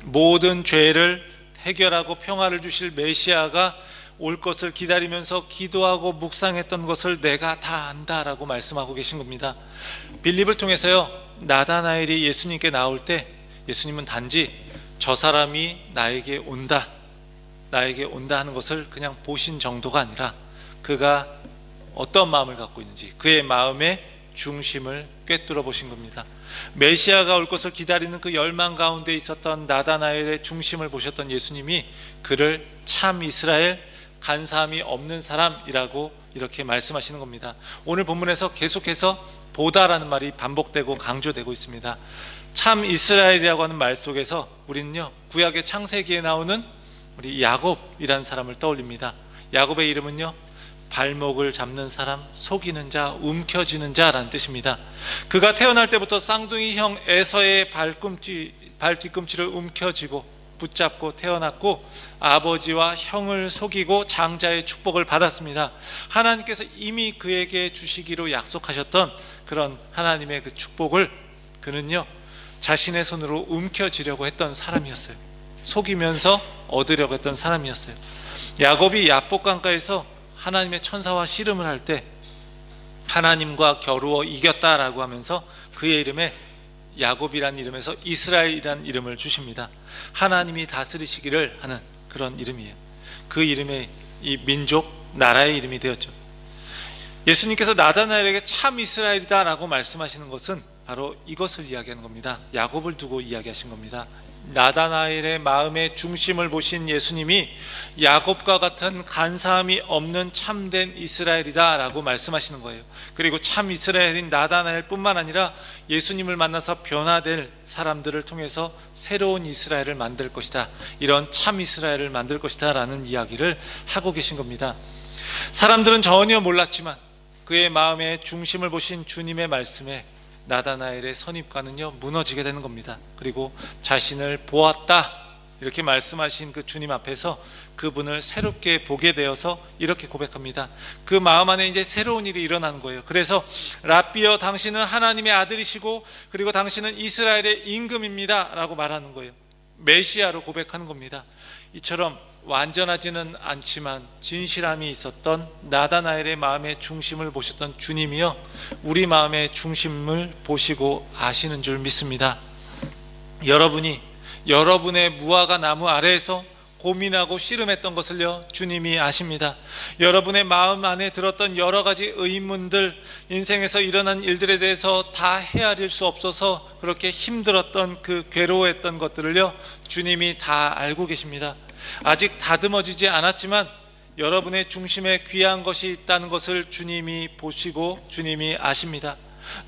Speaker 2: 모든 죄를 해결하고 평화를 주실 메시아가 올 것을 기다리면서 기도하고 묵상했던 것을 내가 다 안다라고 말씀하고 계신 겁니다. 빌립을 통해서요, 나다나엘이 예수님께 나올 때 예수님은 단지 저 사람이 나에게 온다 하는 것을 그냥 보신 정도가 아니라 그가 어떤 마음을 갖고 있는지, 그의 마음의 중심을 꿰뚫어 보신 겁니다. 메시아가 올 것을 기다리는 그 열망 가운데 있었던 나다나엘의 중심을 보셨던 예수님이 그를 참 이스라엘, 간사함이 없는 사람이라고 이렇게 말씀하시는 겁니다. 오늘 본문에서 계속해서 보다라는 말이 반복되고 강조되고 있습니다. 참 이스라엘이라고 하는 말 속에서 우리는요, 구약의 창세기에 나오는 우리 야곱이라는 사람을 떠올립니다. 야곱의 이름은요, 발목을 잡는 사람, 속이는 자, 움켜쥐는 자라는 뜻입니다. 그가 태어날 때부터 쌍둥이 형 에서의 발 뒤꿈치를 움켜쥐고 붙잡고 태어났고, 아버지와 형을 속이고 장자의 축복을 받았습니다. 하나님께서 이미 그에게 주시기로 약속하셨던 그런 하나님의 그 축복을 그는요, 자신의 손으로 움켜쥐려고 했던 사람이었어요. 속이면서 얻으려고 했던 사람이었어요. 야곱이 야복 강가에서 하나님의 천사와 씨름을 할 때 하나님과 겨루어 이겼다라고 하면서 그의 이름에 야곱이라는 이름에서 이스라엘이라는 이름을 주십니다. 하나님이 다스리시기를 하는 그런 이름이에요. 그 이름의 이 민족, 나라의 이름이 되었죠. 예수님께서 나다나엘에게 참 이스라엘이다라고 말씀하시는 것은 바로 이것을 이야기하는 겁니다. 야곱을 두고 이야기하신 겁니다. 나다나엘의 마음의 중심을 보신 예수님이 야곱과 같은 간사함이 없는 참된 이스라엘이다 라고 말씀하시는 거예요. 그리고 참 이스라엘인 나다나엘 뿐만 아니라 예수님을 만나서 변화될 사람들을 통해서 새로운 이스라엘을 만들 것이다, 이런 참 이스라엘을 만들 것이다 라는 이야기를 하고 계신 겁니다. 사람들은 전혀 몰랐지만 그의 마음의 중심을 보신 주님의 말씀에 나다나엘의 선입관은요, 무너지게 되는 겁니다. 그리고 자신을 보았다 이렇게 말씀하신 그 주님 앞에서 그분을 새롭게 보게 되어서 이렇게 고백합니다. 그 마음 안에 이제 새로운 일이 일어나는 거예요. 그래서 랍비여, 당신은 하나님의 아들이시고 그리고 당신은 이스라엘의 임금입니다 라고 말하는 거예요. 메시아로 고백하는 겁니다. 이처럼 완전하지는 않지만 진실함이 있었던 나다나엘의 마음의 중심을 보셨던 주님이요, 우리 마음의 중심을 보시고 아시는 줄 믿습니다. 여러분이 여러분의 무화과 나무 아래에서 고민하고 씨름했던 것을요, 주님이 아십니다. 여러분의 마음 안에 들었던 여러 가지 의문들, 인생에서 일어난 일들에 대해서 다 헤아릴 수 없어서 그렇게 힘들었던 그 괴로워했던 것들을요, 주님이 다 알고 계십니다. 아직 다듬어지지 않았지만 여러분의 중심에 귀한 것이 있다는 것을 주님이 보시고 주님이 아십니다.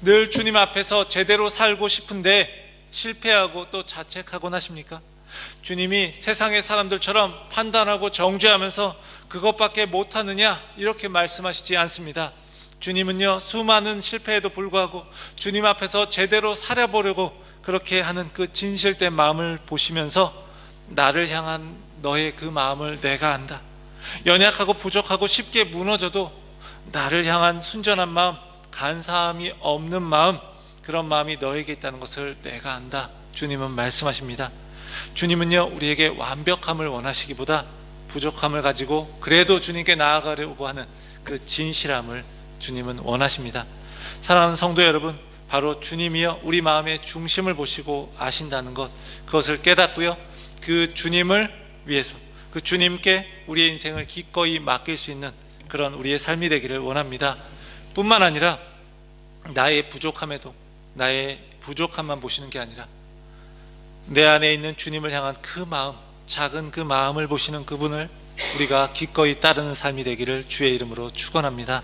Speaker 2: 늘 주님 앞에서 제대로 살고 싶은데 실패하고 또 자책하곤 하십니까? 주님이 세상의 사람들처럼 판단하고 정죄하면서 그것밖에 못하느냐 이렇게 말씀하시지 않습니다. 주님은요, 수많은 실패에도 불구하고 주님 앞에서 제대로 살아보려고 그렇게 하는 그 진실된 마음을 보시면서 나를 향한 너의 그 마음을 내가 안다. 연약하고 부족하고 쉽게 무너져도 나를 향한 순전한 마음, 간사함이 없는 마음, 그런 마음이 너에게 있다는 것을 내가 안다. 주님은 말씀하십니다. 주님은요, 우리에게 완벽함을 원하시기보다 부족함을 가지고 그래도 주님께 나아가려고 하는 그 진실함을 주님은 원하십니다. 사랑하는 성도 여러분, 바로 주님이요 우리 마음의 중심을 보시고 아신다는 것, 그것을 깨닫고요 그 주님을 위해서, 그 주님께 우리의 인생을 기꺼이 맡길 수 있는 그런 우리의 삶이 되기를 원합니다. 뿐만 아니라 나의 부족함에도 나의 부족함만 보시는 게 아니라 내 안에 있는 주님을 향한 그 마음, 작은 그 마음을 보시는 그분을 우리가 기꺼이 따르는 삶이 되기를 주의 이름으로 축원합니다.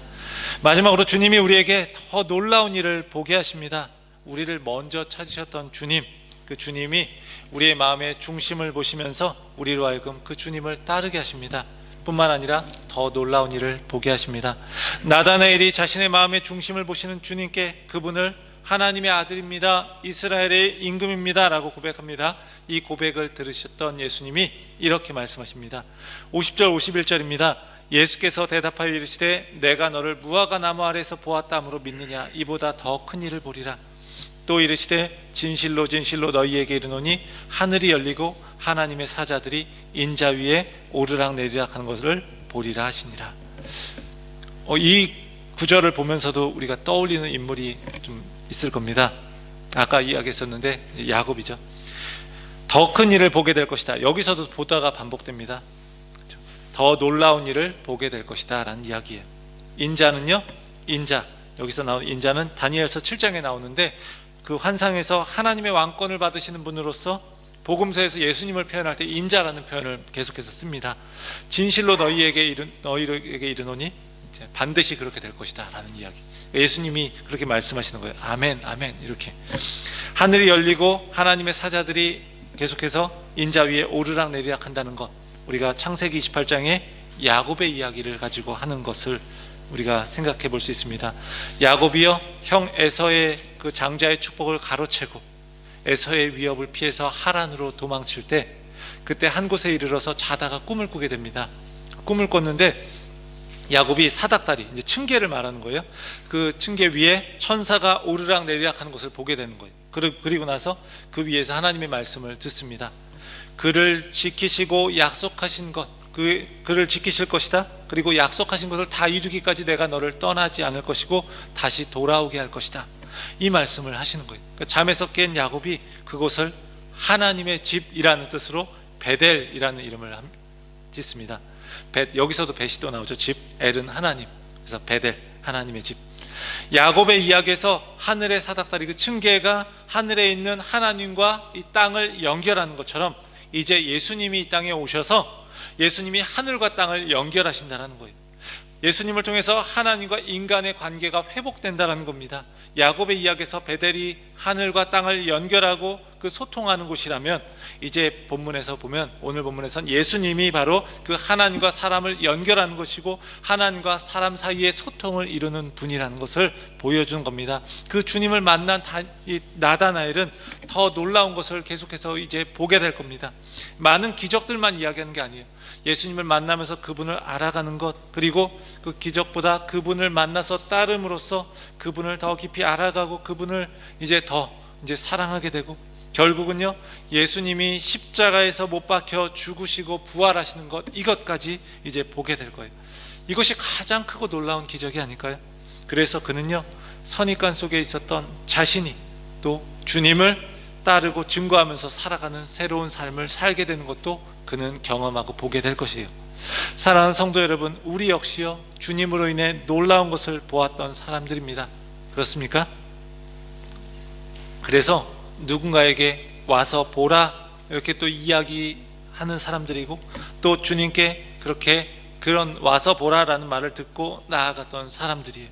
Speaker 2: 마지막으로 주님이 우리에게 더 놀라운 일을 보게 하십니다. 우리를 먼저 찾으셨던 주님, 그 주님이 우리의 마음의 중심을 보시면서 우리로 하여금 그 주님을 따르게 하십니다. 뿐만 아니라 더 놀라운 일을 보게 하십니다. 나다나엘이 자신의 마음의 중심을 보시는 주님께 그분을 하나님의 아들입니다, 이스라엘의 임금입니다 라고 고백합니다. 이 고백을 들으셨던 예수님이 이렇게 말씀하십니다. 50절 51절입니다. 예수께서 대답하여 이르시되 내가 너를 무화과 나무 아래에서 보았다므로 믿느냐? 이보다 더 큰 일을 보리라. 또 이르시되 진실로 진실로 너희에게 이르노니 하늘이 열리고 하나님의 사자들이 인자 위에 오르락내리락 하는 것을 보리라 하시니라. 이 구절을 보면서도 우리가 떠올리는 인물이 좀 있을 겁니다. 아까 이야기했었는데 야곱이죠. 더 큰 일을 보게 될 것이다. 여기서도 보다가 반복됩니다. 더 놀라운 일을 보게 될 것이다 라는 이야기예요. 인자는요, 인자, 여기서 나오는 인자는 다니엘서 7장에 나오는데 그 환상에서 하나님의 왕권을 받으시는 분으로서 복음서에서 예수님을 표현할 때 인자라는 표현을 계속해서 씁니다. 진실로 너희에게 이르노니 반드시 그렇게 될 것이다 라는 이야기. 예수님이 그렇게 말씀하시는 거예요. 아멘 아멘. 이렇게 하늘이 열리고 하나님의 사자들이 계속해서 인자 위에 오르락내리락 한다는 것, 우리가 창세기 28장에 야곱의 이야기를 가지고 하는 것을 우리가 생각해 볼 수 있습니다. 야곱이요 형 에서의 그 장자의 축복을 가로채고 에서의 위협을 피해서 하란으로 도망칠 때 그때 한 곳에 이르러서 자다가 꿈을 꾸게 됩니다. 꿈을 꿨는데 야곱이 사닥다리, 이제 층계를 말하는 거예요. 그 층계 위에 천사가 오르락내리락 하는 것을 보게 되는 거예요. 그리고 나서 그 위에서 하나님의 말씀을 듣습니다. 그를 지키시고 약속하신 것, 그를 지키실 것이다. 그리고 약속하신 것을 다 이루기까지 내가 너를 떠나지 않을 것이고 다시 돌아오게 할 것이다. 이 말씀을 하시는 거예요. 그러니까 잠에서 깬 야곱이 그곳을 하나님의 집이라는 뜻으로 베델이라는 이름을 짓습니다. 여기서도 벳이 또 나오죠. 집, 엘은 하나님. 그래서 베델, 하나님의 집. 야곱의 이야기에서 하늘의 사닥다리, 그 층계가 하늘에 있는 하나님과 이 땅을 연결하는 것처럼 이제 예수님이 이 땅에 오셔서 예수님이 하늘과 땅을 연결하신다는 거예요. 예수님을 통해서 하나님과 인간의 관계가 회복된다는 겁니다. 야곱의 이야기에서 베델이 하늘과 땅을 연결하고 그 소통하는 곳이라면 이제 본문에서 보면, 오늘 본문에서는 예수님이 바로 그 하나님과 사람을 연결하는 것이고 하나님과 사람 사이의 소통을 이루는 분이라는 것을 보여주는 겁니다. 그 주님을 만난 나다나엘은 더 놀라운 것을 계속해서 이제 보게 될 겁니다. 많은 기적들만 이야기하는 게 아니에요. 예수님을 만나면서 그분을 알아가는 것, 그리고 그 기적보다 그분을 만나서 따름으로써 그분을 더 깊이 알아가고 그분을 이제 더 사랑하게 되고, 결국은요 예수님이 십자가에서 못 박혀 죽으시고 부활하시는 것, 이것까지 이제 보게 될 거예요. 이것이 가장 크고 놀라운 기적이 아닐까요? 그래서 그는요 선입관 속에 있었던 자신이 또 주님을 따르고 증거하면서 살아가는 새로운 삶을 살게 되는 것도 그는 경험하고 보게 될 것이에요. 사랑하는 성도 여러분, 우리 역시요 주님으로 인해 놀라운 것을 보았던 사람들입니다. 그렇습니까? 그래서 누군가에게 와서 보라 이렇게 또 이야기하는 사람들이고, 또 주님께 그런 와서 보라라는 말을 듣고 나아갔던 사람들이에요.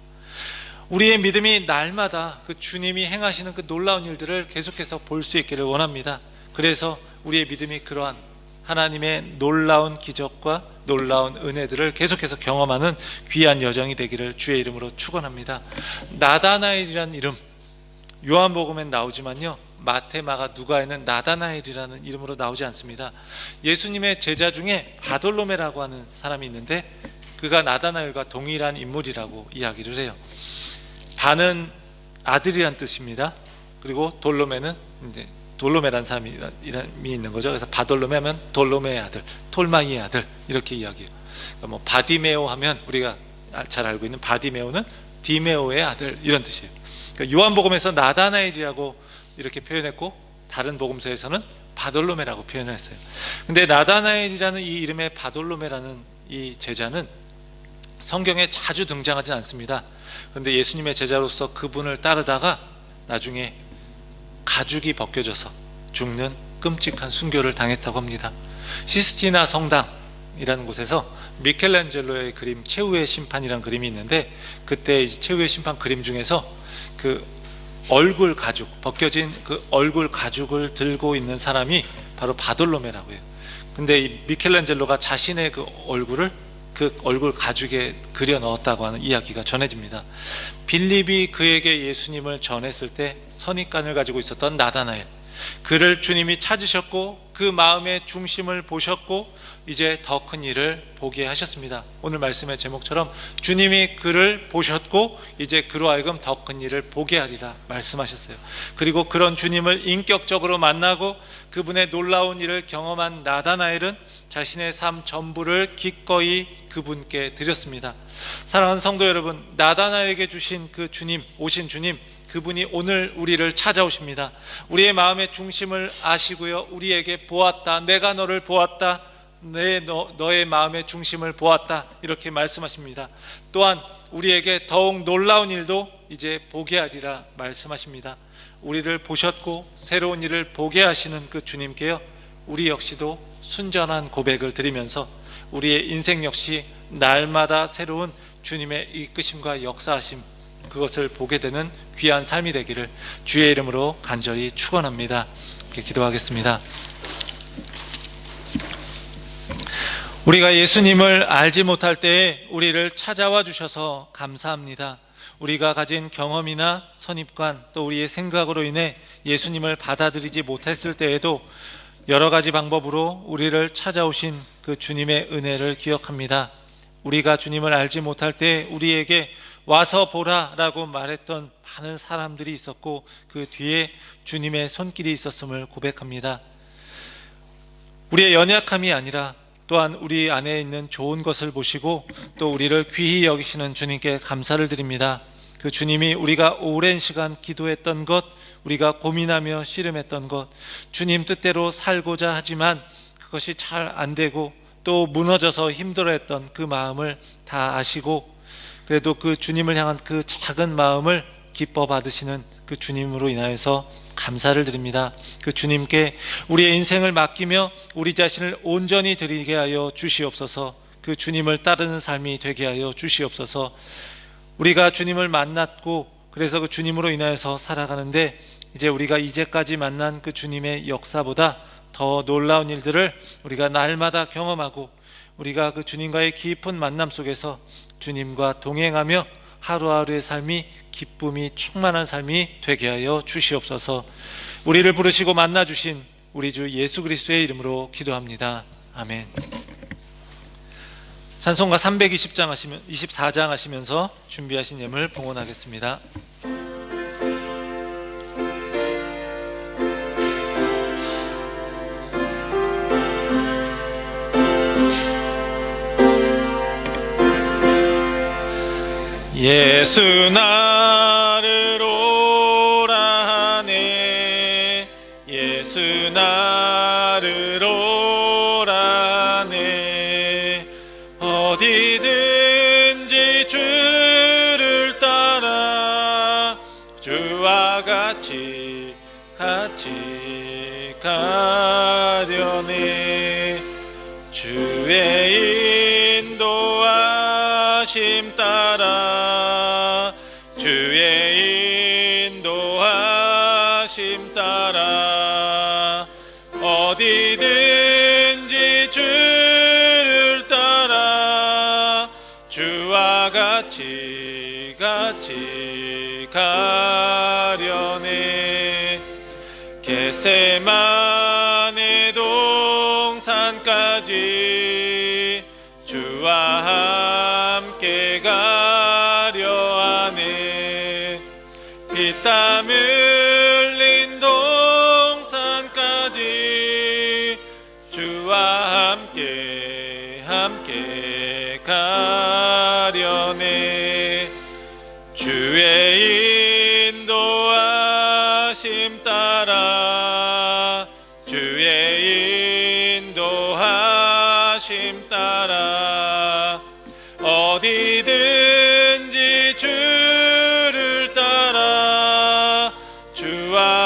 Speaker 2: 우리의 믿음이 날마다 그 주님이 행하시는 그 놀라운 일들을 계속해서 볼 수 있기를 원합니다. 그래서 우리의 믿음이 그러한 하나님의 놀라운 기적과 놀라운 은혜들을 계속해서 경험하는 귀한 여정이 되기를 주의 이름으로 축원합니다. 나다나엘이라는 이름, 요한복음엔 나오지만요 마태, 마가, 누가에는 나다나엘이라는 이름으로 나오지 않습니다. 예수님의 제자 중에 바돌로메라고 하는 사람이 있는데 그가 나다나엘과 동일한 인물이라고 이야기를 해요. 바는 아들이란 뜻입니다. 그리고 돌로메는 이제 돌로메란 사람이 있는 거죠. 그래서 바돌로메 하면 돌로메의 아들, 톨마이의 아들 이렇게 이야기해요. 그러니까 뭐 바디메오 하면 우리가 잘 알고 있는 바디메오는 디메오의 아들 이런 뜻이에요. 그러니까 요한복음에서 나다나엘이라고 이렇게 표현했고 다른 복음서에서는 바돌로메라고 표현을 했어요. 근데 나다나엘이라는 이 이름의 바돌로메라는 이 제자는 성경에 자주 등장하진 않습니다. 그런데 예수님의 제자로서 그분을 따르다가 나중에 가죽이 벗겨져서 죽는 끔찍한 순교를 당했다고 합니다. 시스티나 성당이라는 곳에서 미켈란젤로의 그림 최후의 심판이라는 그림이 있는데, 그때 최후의 심판 그림 중에서 그 얼굴 가죽, 벗겨진 그 얼굴 가죽을 들고 있는 사람이 바로 바돌로메라고 해요. 근데 이 미켈란젤로가 자신의 그 얼굴 가죽에 그려 넣었다고 하는 이야기가 전해집니다. 빌립이 그에게 예수님을 전했을 때 선입관을 가지고 있었던 나다나엘, 그를 주님이 찾으셨고 그 마음의 중심을 보셨고 이제 더 큰 일을 보게 하셨습니다. 오늘 말씀의 제목처럼 주님이 그를 보셨고 이제 그로 하여금 더 큰 일을 보게 하리라 말씀하셨어요. 그리고 그런 주님을 인격적으로 만나고 그분의 놀라운 일을 경험한 나다나엘은 자신의 삶 전부를 기꺼이 그분께 드렸습니다. 사랑하는 성도 여러분, 나다나엘에게 주신 그 주님, 오신 주님, 그분이 오늘 우리를 찾아오십니다. 우리의 마음의 중심을 아시고요, 우리에게 보았다, 내가 너를 보았다, 너의 마음의 중심을 보았다, 이렇게 말씀하십니다. 또한 우리에게 더욱 놀라운 일도 이제 보게 하리라 말씀하십니다. 우리를 보셨고 새로운 일을 보게 하시는 그 주님께요, 우리 역시도 순전한 고백을 드리면서 우리의 인생 역시 날마다 새로운 주님의 이끄심과 역사하심, 그것을 보게 되는 귀한 삶이 되기를 주의 이름으로 간절히 축원합니다. 이렇게 기도하겠습니다. 우리가 예수님을 알지 못할 때에 우리를 찾아와 주셔서 감사합니다. 우리가 가진 경험이나 선입관, 또 우리의 생각으로 인해 예수님을 받아들이지 못했을 때에도 여러 가지 방법으로 우리를 찾아오신 그 주님의 은혜를 기억합니다. 우리가 주님을 알지 못할 때 우리에게 와서 보라 라고 말했던 많은 사람들이 있었고 그 뒤에 주님의 손길이 있었음을 고백합니다. 우리의 연약함이 아니라 또한 우리 안에 있는 좋은 것을 보시고 또 우리를 귀히 여기시는 주님께 감사를 드립니다. 그 주님이 우리가 오랜 시간 기도했던 것, 우리가 고민하며 씨름했던 것, 주님 뜻대로 살고자 하지만 그것이 잘 안 되고 또 무너져서 힘들어했던 그 마음을 다 아시고 그래도 그 주님을 향한 그 작은 마음을 기뻐 받으시는 그 주님으로 인하여서 감사를 드립니다. 그 주님께 우리의 인생을 맡기며 우리 자신을 온전히 드리게 하여 주시옵소서. 그 주님을 따르는 삶이 되게 하여 주시옵소서. 우리가 주님을 만났고 그래서 그 주님으로 인하여서 살아가는데 이제 우리가 이제까지 만난 그 주님의 역사보다 더 놀라운 일들을 우리가 날마다 경험하고 우리가 그 주님과의 깊은 만남 속에서 주님과 동행하며 하루하루의 삶이 기쁨이 충만한 삶이 되게 하여 주시옵소서. 우리를 부르시고 만나주신 우리 주 예수 그리스도의 이름으로 기도합니다. 아멘. 찬송가 324장 하시면서 준비하신 예물 봉헌하겠습니다. 예수 나를 오라 하네, 예수 나를 오라 하네. 어디든지 주를 따라 주와 같이 가려네. 주의 인도하심 따라, 주의 인도하심 따라 어디든지 주를 따라 주와 같이 가려네. 겟세마네 동산까지 주와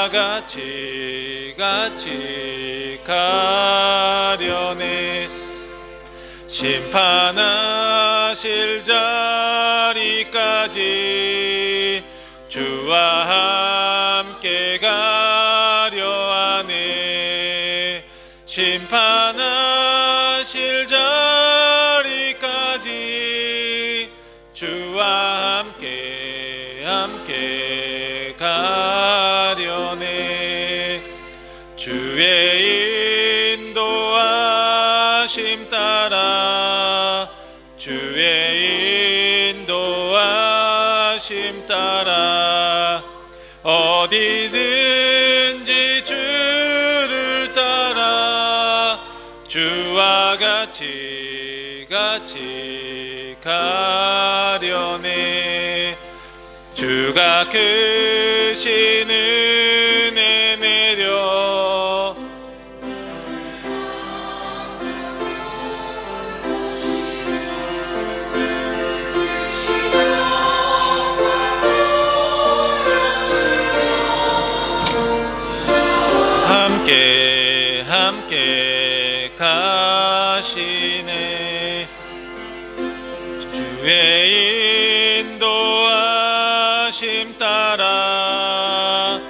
Speaker 2: 주와 같이 가려네. 심판하실 자리까지 주와 함께 가려 하네. 심판하실 자리까지 주와 함께 가려네. 주의 인도하심 따라 주의 인도하심 따라 어디든지 주를 따라 주와 같이 가려네. 주가 크신 은혜 내려 함께 가시네. 주의 인도하심 따라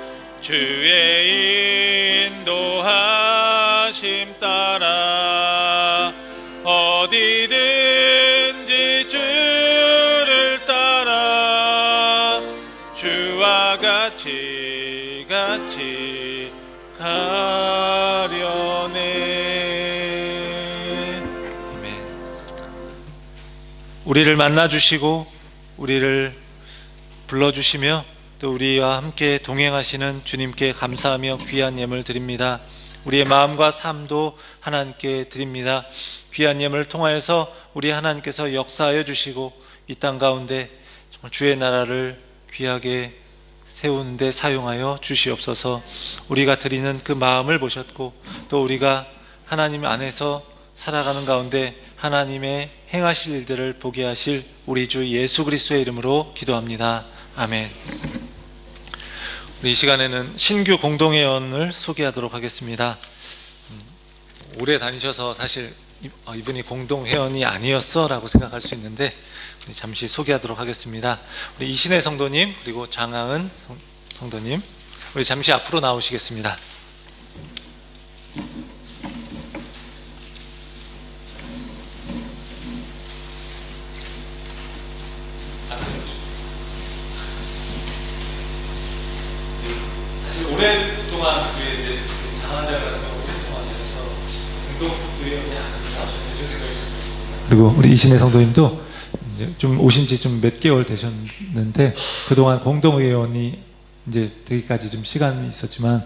Speaker 2: 주의 인도하심 따라 어디든지 주를 따라 주와 같이 가려네. 아멘. 우리를 만나주시고 우리를 불러주시며 또 우리와 함께 동행하시는 주님께 감사하며 귀한 예물 드립니다. 우리의 마음과 삶도 하나님께 드립니다. 귀한 예물을 통하여서 우리 하나님께서 역사하여 주시고 이 땅 가운데 정말 주의 나라를 귀하게 세우는 데 사용하여 주시옵소서. 우리가 드리는 그 마음을 보셨고 또 우리가 하나님 안에서 살아가는 가운데 하나님의 행하실 일들을 보게 하실 우리 주 예수 그리스도의 이름으로 기도합니다. 아멘. 우리 이 시간에는 신규 공동회원을 소개하도록 하겠습니다. 오래 다니셔서 사실 이분이 공동회원이 아니었어 라고 생각할 수 있는데 잠시 소개하도록 하겠습니다. 우리 이신혜 성도님 그리고 장하은 성도님 우리 잠시 앞으로 나오시겠습니다. 사실 오랫동안 이제 장한자 같은 경우 오랫동안 하셔서 공동회원이 아닌가 이런 생각이 들었습니다. 그리고 우리 이신혜 성도님도 이제 좀 오신 지 좀 몇 개월 되셨는데 그동안 공동회원이 이제 되기까지 좀 시간이 있었지만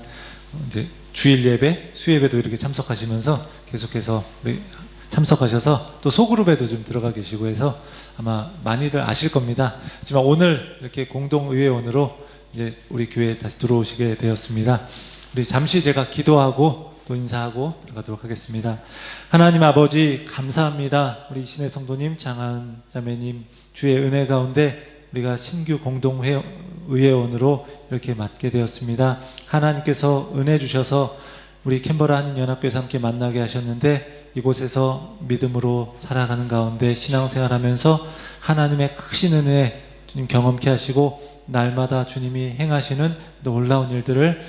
Speaker 2: 이제 주일 예배, 수예배도 이렇게 참석하시면서 계속해서 우리 참석하셔서 또 소그룹에도 좀 들어가 계시고 해서 아마 많이들 아실 겁니다. 하지만 오늘 이렇게 공동의회원으로 이제 우리 교회에 다시 들어오시게 되었습니다. 우리 잠시 제가 기도하고 또 인사하고 들어가도록 하겠습니다. 하나님 아버지 감사합니다. 우리 이신혜 성도님, 장하은 자매님 주의 은혜 가운데 우리가 신규 공동의회원으로 이렇게 맡게 되었습니다. 하나님께서 은혜 주셔서 우리 캔버라 한인연합교회에서 함께 만나게 하셨는데 이곳에서 믿음으로 살아가는 가운데 신앙생활하면서 하나님의 크신 은혜 주님 경험케 하시고 날마다 주님이 행하시는 놀라운 일들을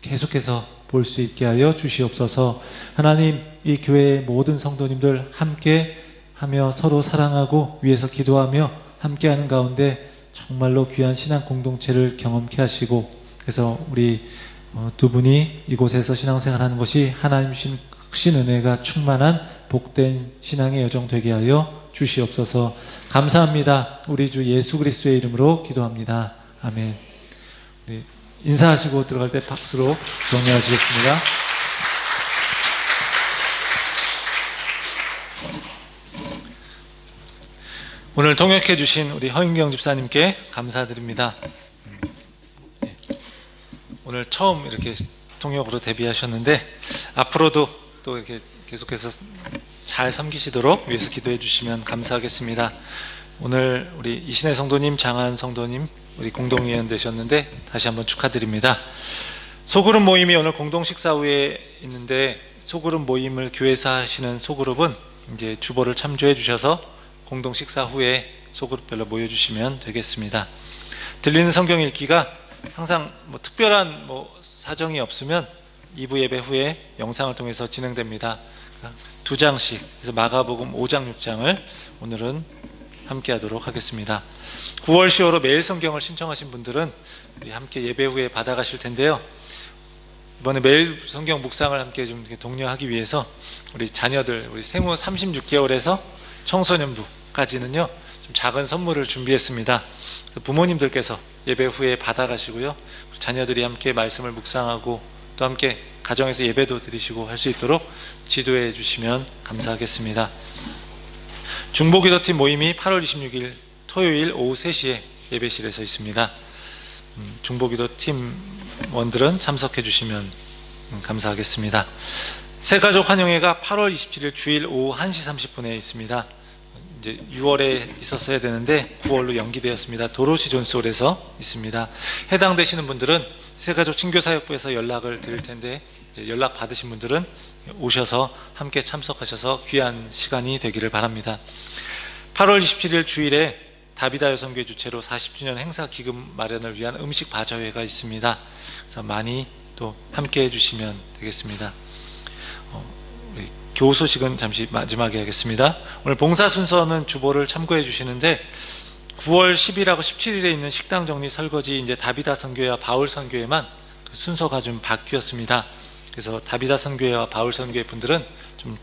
Speaker 2: 계속해서 볼 수 있게 하여 주시옵소서. 하나님 이 교회의 모든 성도님들 함께 하며 서로 사랑하고 위에서 기도하며 함께하는 가운데 정말로 귀한 신앙 공동체를 경험케 하시고 그래서 우리 두 분이 이곳에서 신앙생활하는 것이 하나님 주신 크신 은혜가 충만한 복된 신앙의 여정 되게 하여 주시옵소서. 감사합니다. 우리 주 예수 그리스도의 이름으로 기도합니다. 아멘. 우리 인사하시고 들어갈 때 박수로 격려하시겠습니다. 오늘 통역해 주신 우리 허인경 집사님께 감사드립니다. 오늘 처음 이렇게 통역으로 데뷔하셨는데 앞으로도 또 이렇게 계속해서 잘 섬기시도록 위해서 기도해 주시면 감사하겠습니다. 오늘 우리 이신혜 성도님, 장하은 성도님 우리 공동의원 되셨는데 다시 한번 축하드립니다. 소그룹 모임이 오늘 공동 식사 후에 있는데, 소그룹 모임을 교회에서 하시는 소그룹은 이제 주보를 참조해 주셔서 공동 식사 후에 소그룹별로 모여주시면 되겠습니다. 들리는 성경 읽기가 항상 특별한 사정이 없으면 2부 예배 후에 영상을 통해서 진행됩니다. 2장씩, 그래서 마가복음 5장 6장을 오늘은 함께 하도록 하겠습니다. 9월 10월로 매일 성경을 신청하신 분들은 우리 함께 예배 후에 받아가실 텐데요. 이번에 매일 성경 묵상을 함께 좀 독려하기 위해서 우리 자녀들, 우리 생후 36개월에서 청소년부까지는요 좀 작은 선물을 준비했습니다. 부모님들께서 예배 후에 받아가시고요, 자녀들이 함께 말씀을 묵상하고 또 함께 가정에서 예배도 드리시고 할 수 있도록 지도해 주시면 감사하겠습니다. 중보기도팀 모임이 8월 26일 토요일 오후 3시에 예배실에서 있습니다. 중보기도팀 원들은 참석해 주시면 감사하겠습니다. 새가족 환영회가 8월 27일 주일 오후 1시 30분에 있습니다. 이제 6월에 있었어야 되는데 9월로 연기되었습니다. 도로시 존스홀에서 있습니다. 해당되시는 분들은 새가족 친교사역부에서 연락을 드릴 텐데, 이제 연락 받으신 분들은 오셔서 함께 참석하셔서 귀한 시간이 되기를 바랍니다. 8월 27일 주일에 다비다 여성교회 주최로 40주년 행사 기금 마련을 위한 음식 바자회가 있습니다. 그래서 많이 또 함께 해주시면 되겠습니다. 우리 교우 소식은 잠시 마지막에 하겠습니다. 오늘 봉사 순서는 주보를 참고해 주시는데, 9월 10일하고 17일에 있는 식당 정리 설거지 이제 다비다 선교회와 바울 선교회만 순서가 좀 바뀌었습니다. 그래서 다비다 선교회와 바울 선교회 분들은 좀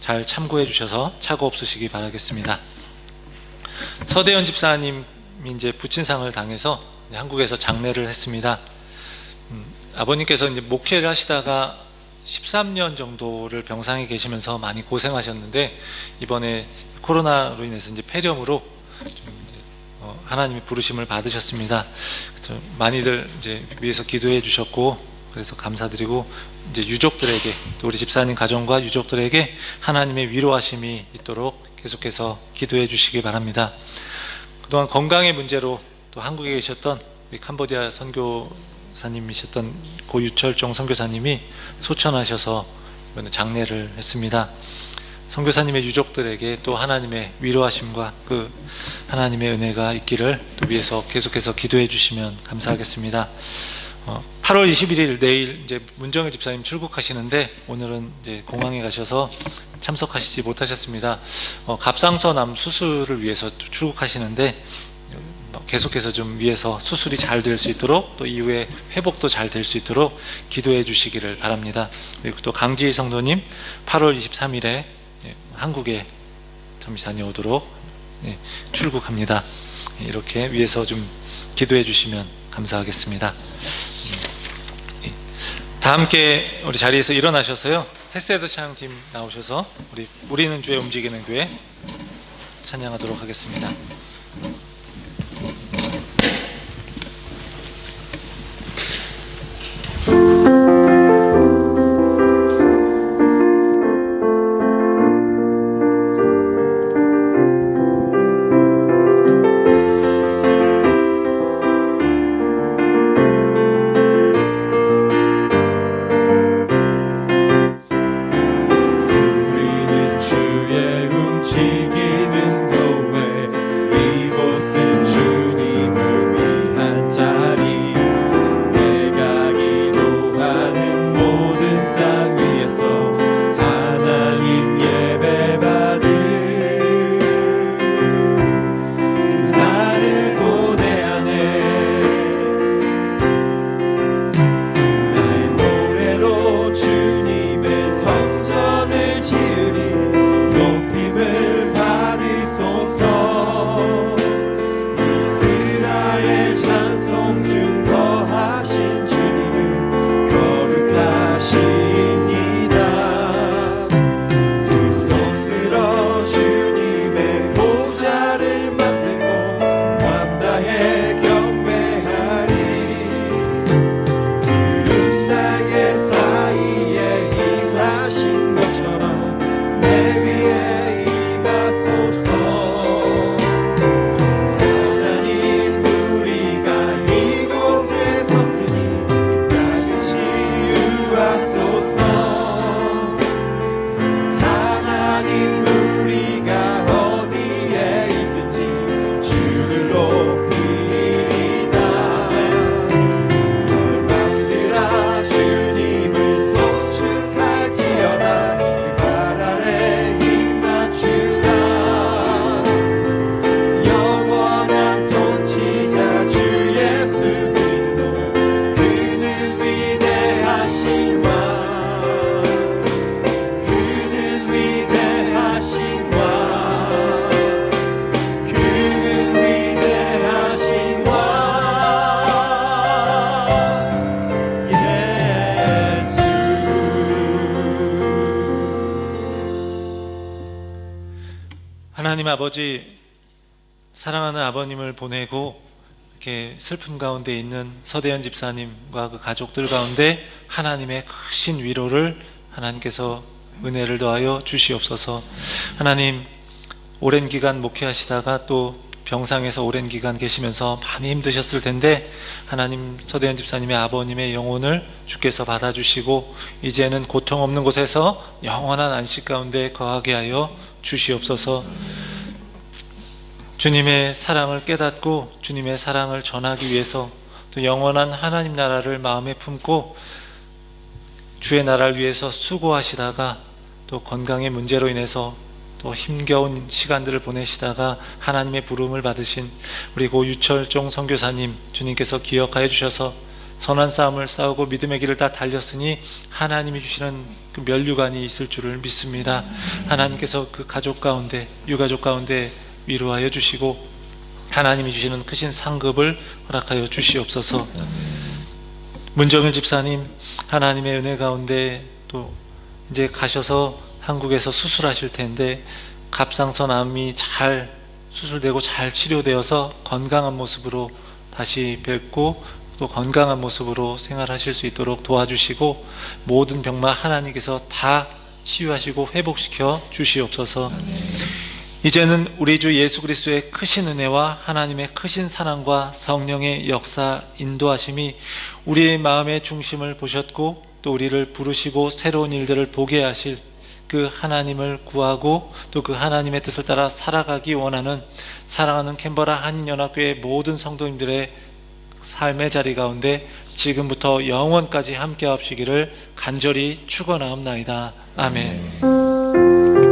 Speaker 2: 잘 참고해 주셔서 착오 없으시기 바라겠습니다. 서대현 집사님이 이제 부친상을 당해서 한국에서 장례를 했습니다. 아버님께서 이제 목회를 하시다가 13년 정도를 병상에 계시면서 많이 고생하셨는데, 이번에 코로나로 인해서 이제 폐렴으로 좀 하나님의 부르심을 받으셨습니다. 그래서 많이들 이제 위에서 기도해 주셨고, 그래서 감사드리고, 이제 유족들에게, 또 우리 집사님 가정과 유족들에게 하나님의 위로하심이 있도록 계속해서 기도해 주시기 바랍니다. 그동안 건강의 문제로 또 한국에 계셨던 우리 캄보디아 선교사님이셨던 고 유철종 선교사님이 소천하셔서 이번에 장례를 했습니다. 선교사님의 유족들에게 또 하나님의 위로하심과 그 하나님의 은혜가 있기를 또 위해서 계속해서 기도해 주시면 감사하겠습니다. 8월 21일 내일 이제 문정일 집사님 출국하시는데, 오늘은 이제 공항에 가셔서 참석하시지 못하셨습니다. 갑상선암 수술을 위해서 출국하시는데, 계속해서 좀 위해서 수술이 잘 될 수 있도록, 또 이후에 회복도 잘 될 수 있도록 기도해 주시기를 바랍니다. 그리고 또 강지희 성도님 8월 23일에 한국에 잠시 다녀오도록 출국합니다. 이렇게 위해서 좀 기도해 주시면 감사하겠습니다. 다 함께 우리 자리에서 일어나셔서요, 헤세드 찬양팀 나오셔서 우리는 주에 움직이는 교회 찬양하도록 하겠습니다.
Speaker 3: 우리는 주의 움직이는 교회
Speaker 2: 하나님 아버지, 사랑하는 아버님을 보내고 이렇게 슬픔 가운데 있는 서대현 집사님과 그 가족들 가운데 하나님의 크신 위로를 하나님께서 은혜를 더하여 주시옵소서. 하나님, 오랜 기간 목회하시다가 또 병상에서 오랜 기간 계시면서 많이 힘드셨을 텐데 하나님, 서대현 집사님의 아버님의 영혼을 주께서 받아주시고 이제는 고통 없는 곳에서 영원한 안식 가운데 거하게 하여 주시옵소서. 주님의 사랑을 깨닫고 주님의 사랑을 전하기 위해서 또 영원한 하나님 나라를 마음에 품고 주의 나라를 위해서 수고하시다가 또 건강의 문제로 인해서 또 힘겨운 시간들을 보내시다가 하나님의 부름을 받으신 우리 고 유철종 선교사님, 주님께서 기억하여 주셔서 선한 싸움을 싸우고 믿음의 길을 다 달렸으니 하나님이 주시는 그 면류관이 있을 줄을 믿습니다. 하나님께서 그 가족 가운데, 유가족 가운데 위로하여 주시고 하나님이 주시는 크신 상급을 허락하여 주시옵소서. 문정일 집사님, 하나님의 은혜 가운데 또 이제 가셔서 한국에서 수술하실 텐데 갑상선 암이 잘 수술되고 잘 치료되어서 건강한 모습으로 다시 뵙고 또 건강한 모습으로 생활하실 수 있도록 도와주시고 모든 병마 하나님께서 다 치유하시고 회복시켜 주시옵소서. 이제는 우리 주 예수 그리스도의 크신 은혜와 하나님의 크신 사랑과 성령의 역사 인도하심이 우리의 마음의 중심을 보셨고 또 우리를 부르시고 새로운 일들을 보게 하실 그 하나님을 구하고 또 그 하나님의 뜻을 따라 살아가기 원하는 사랑하는 캔버라 한인연합교회 모든 성도님들의 삶의 자리 가운데 지금부터 영원까지 함께 하시기를 간절히 축원하옵나이다. 아멘.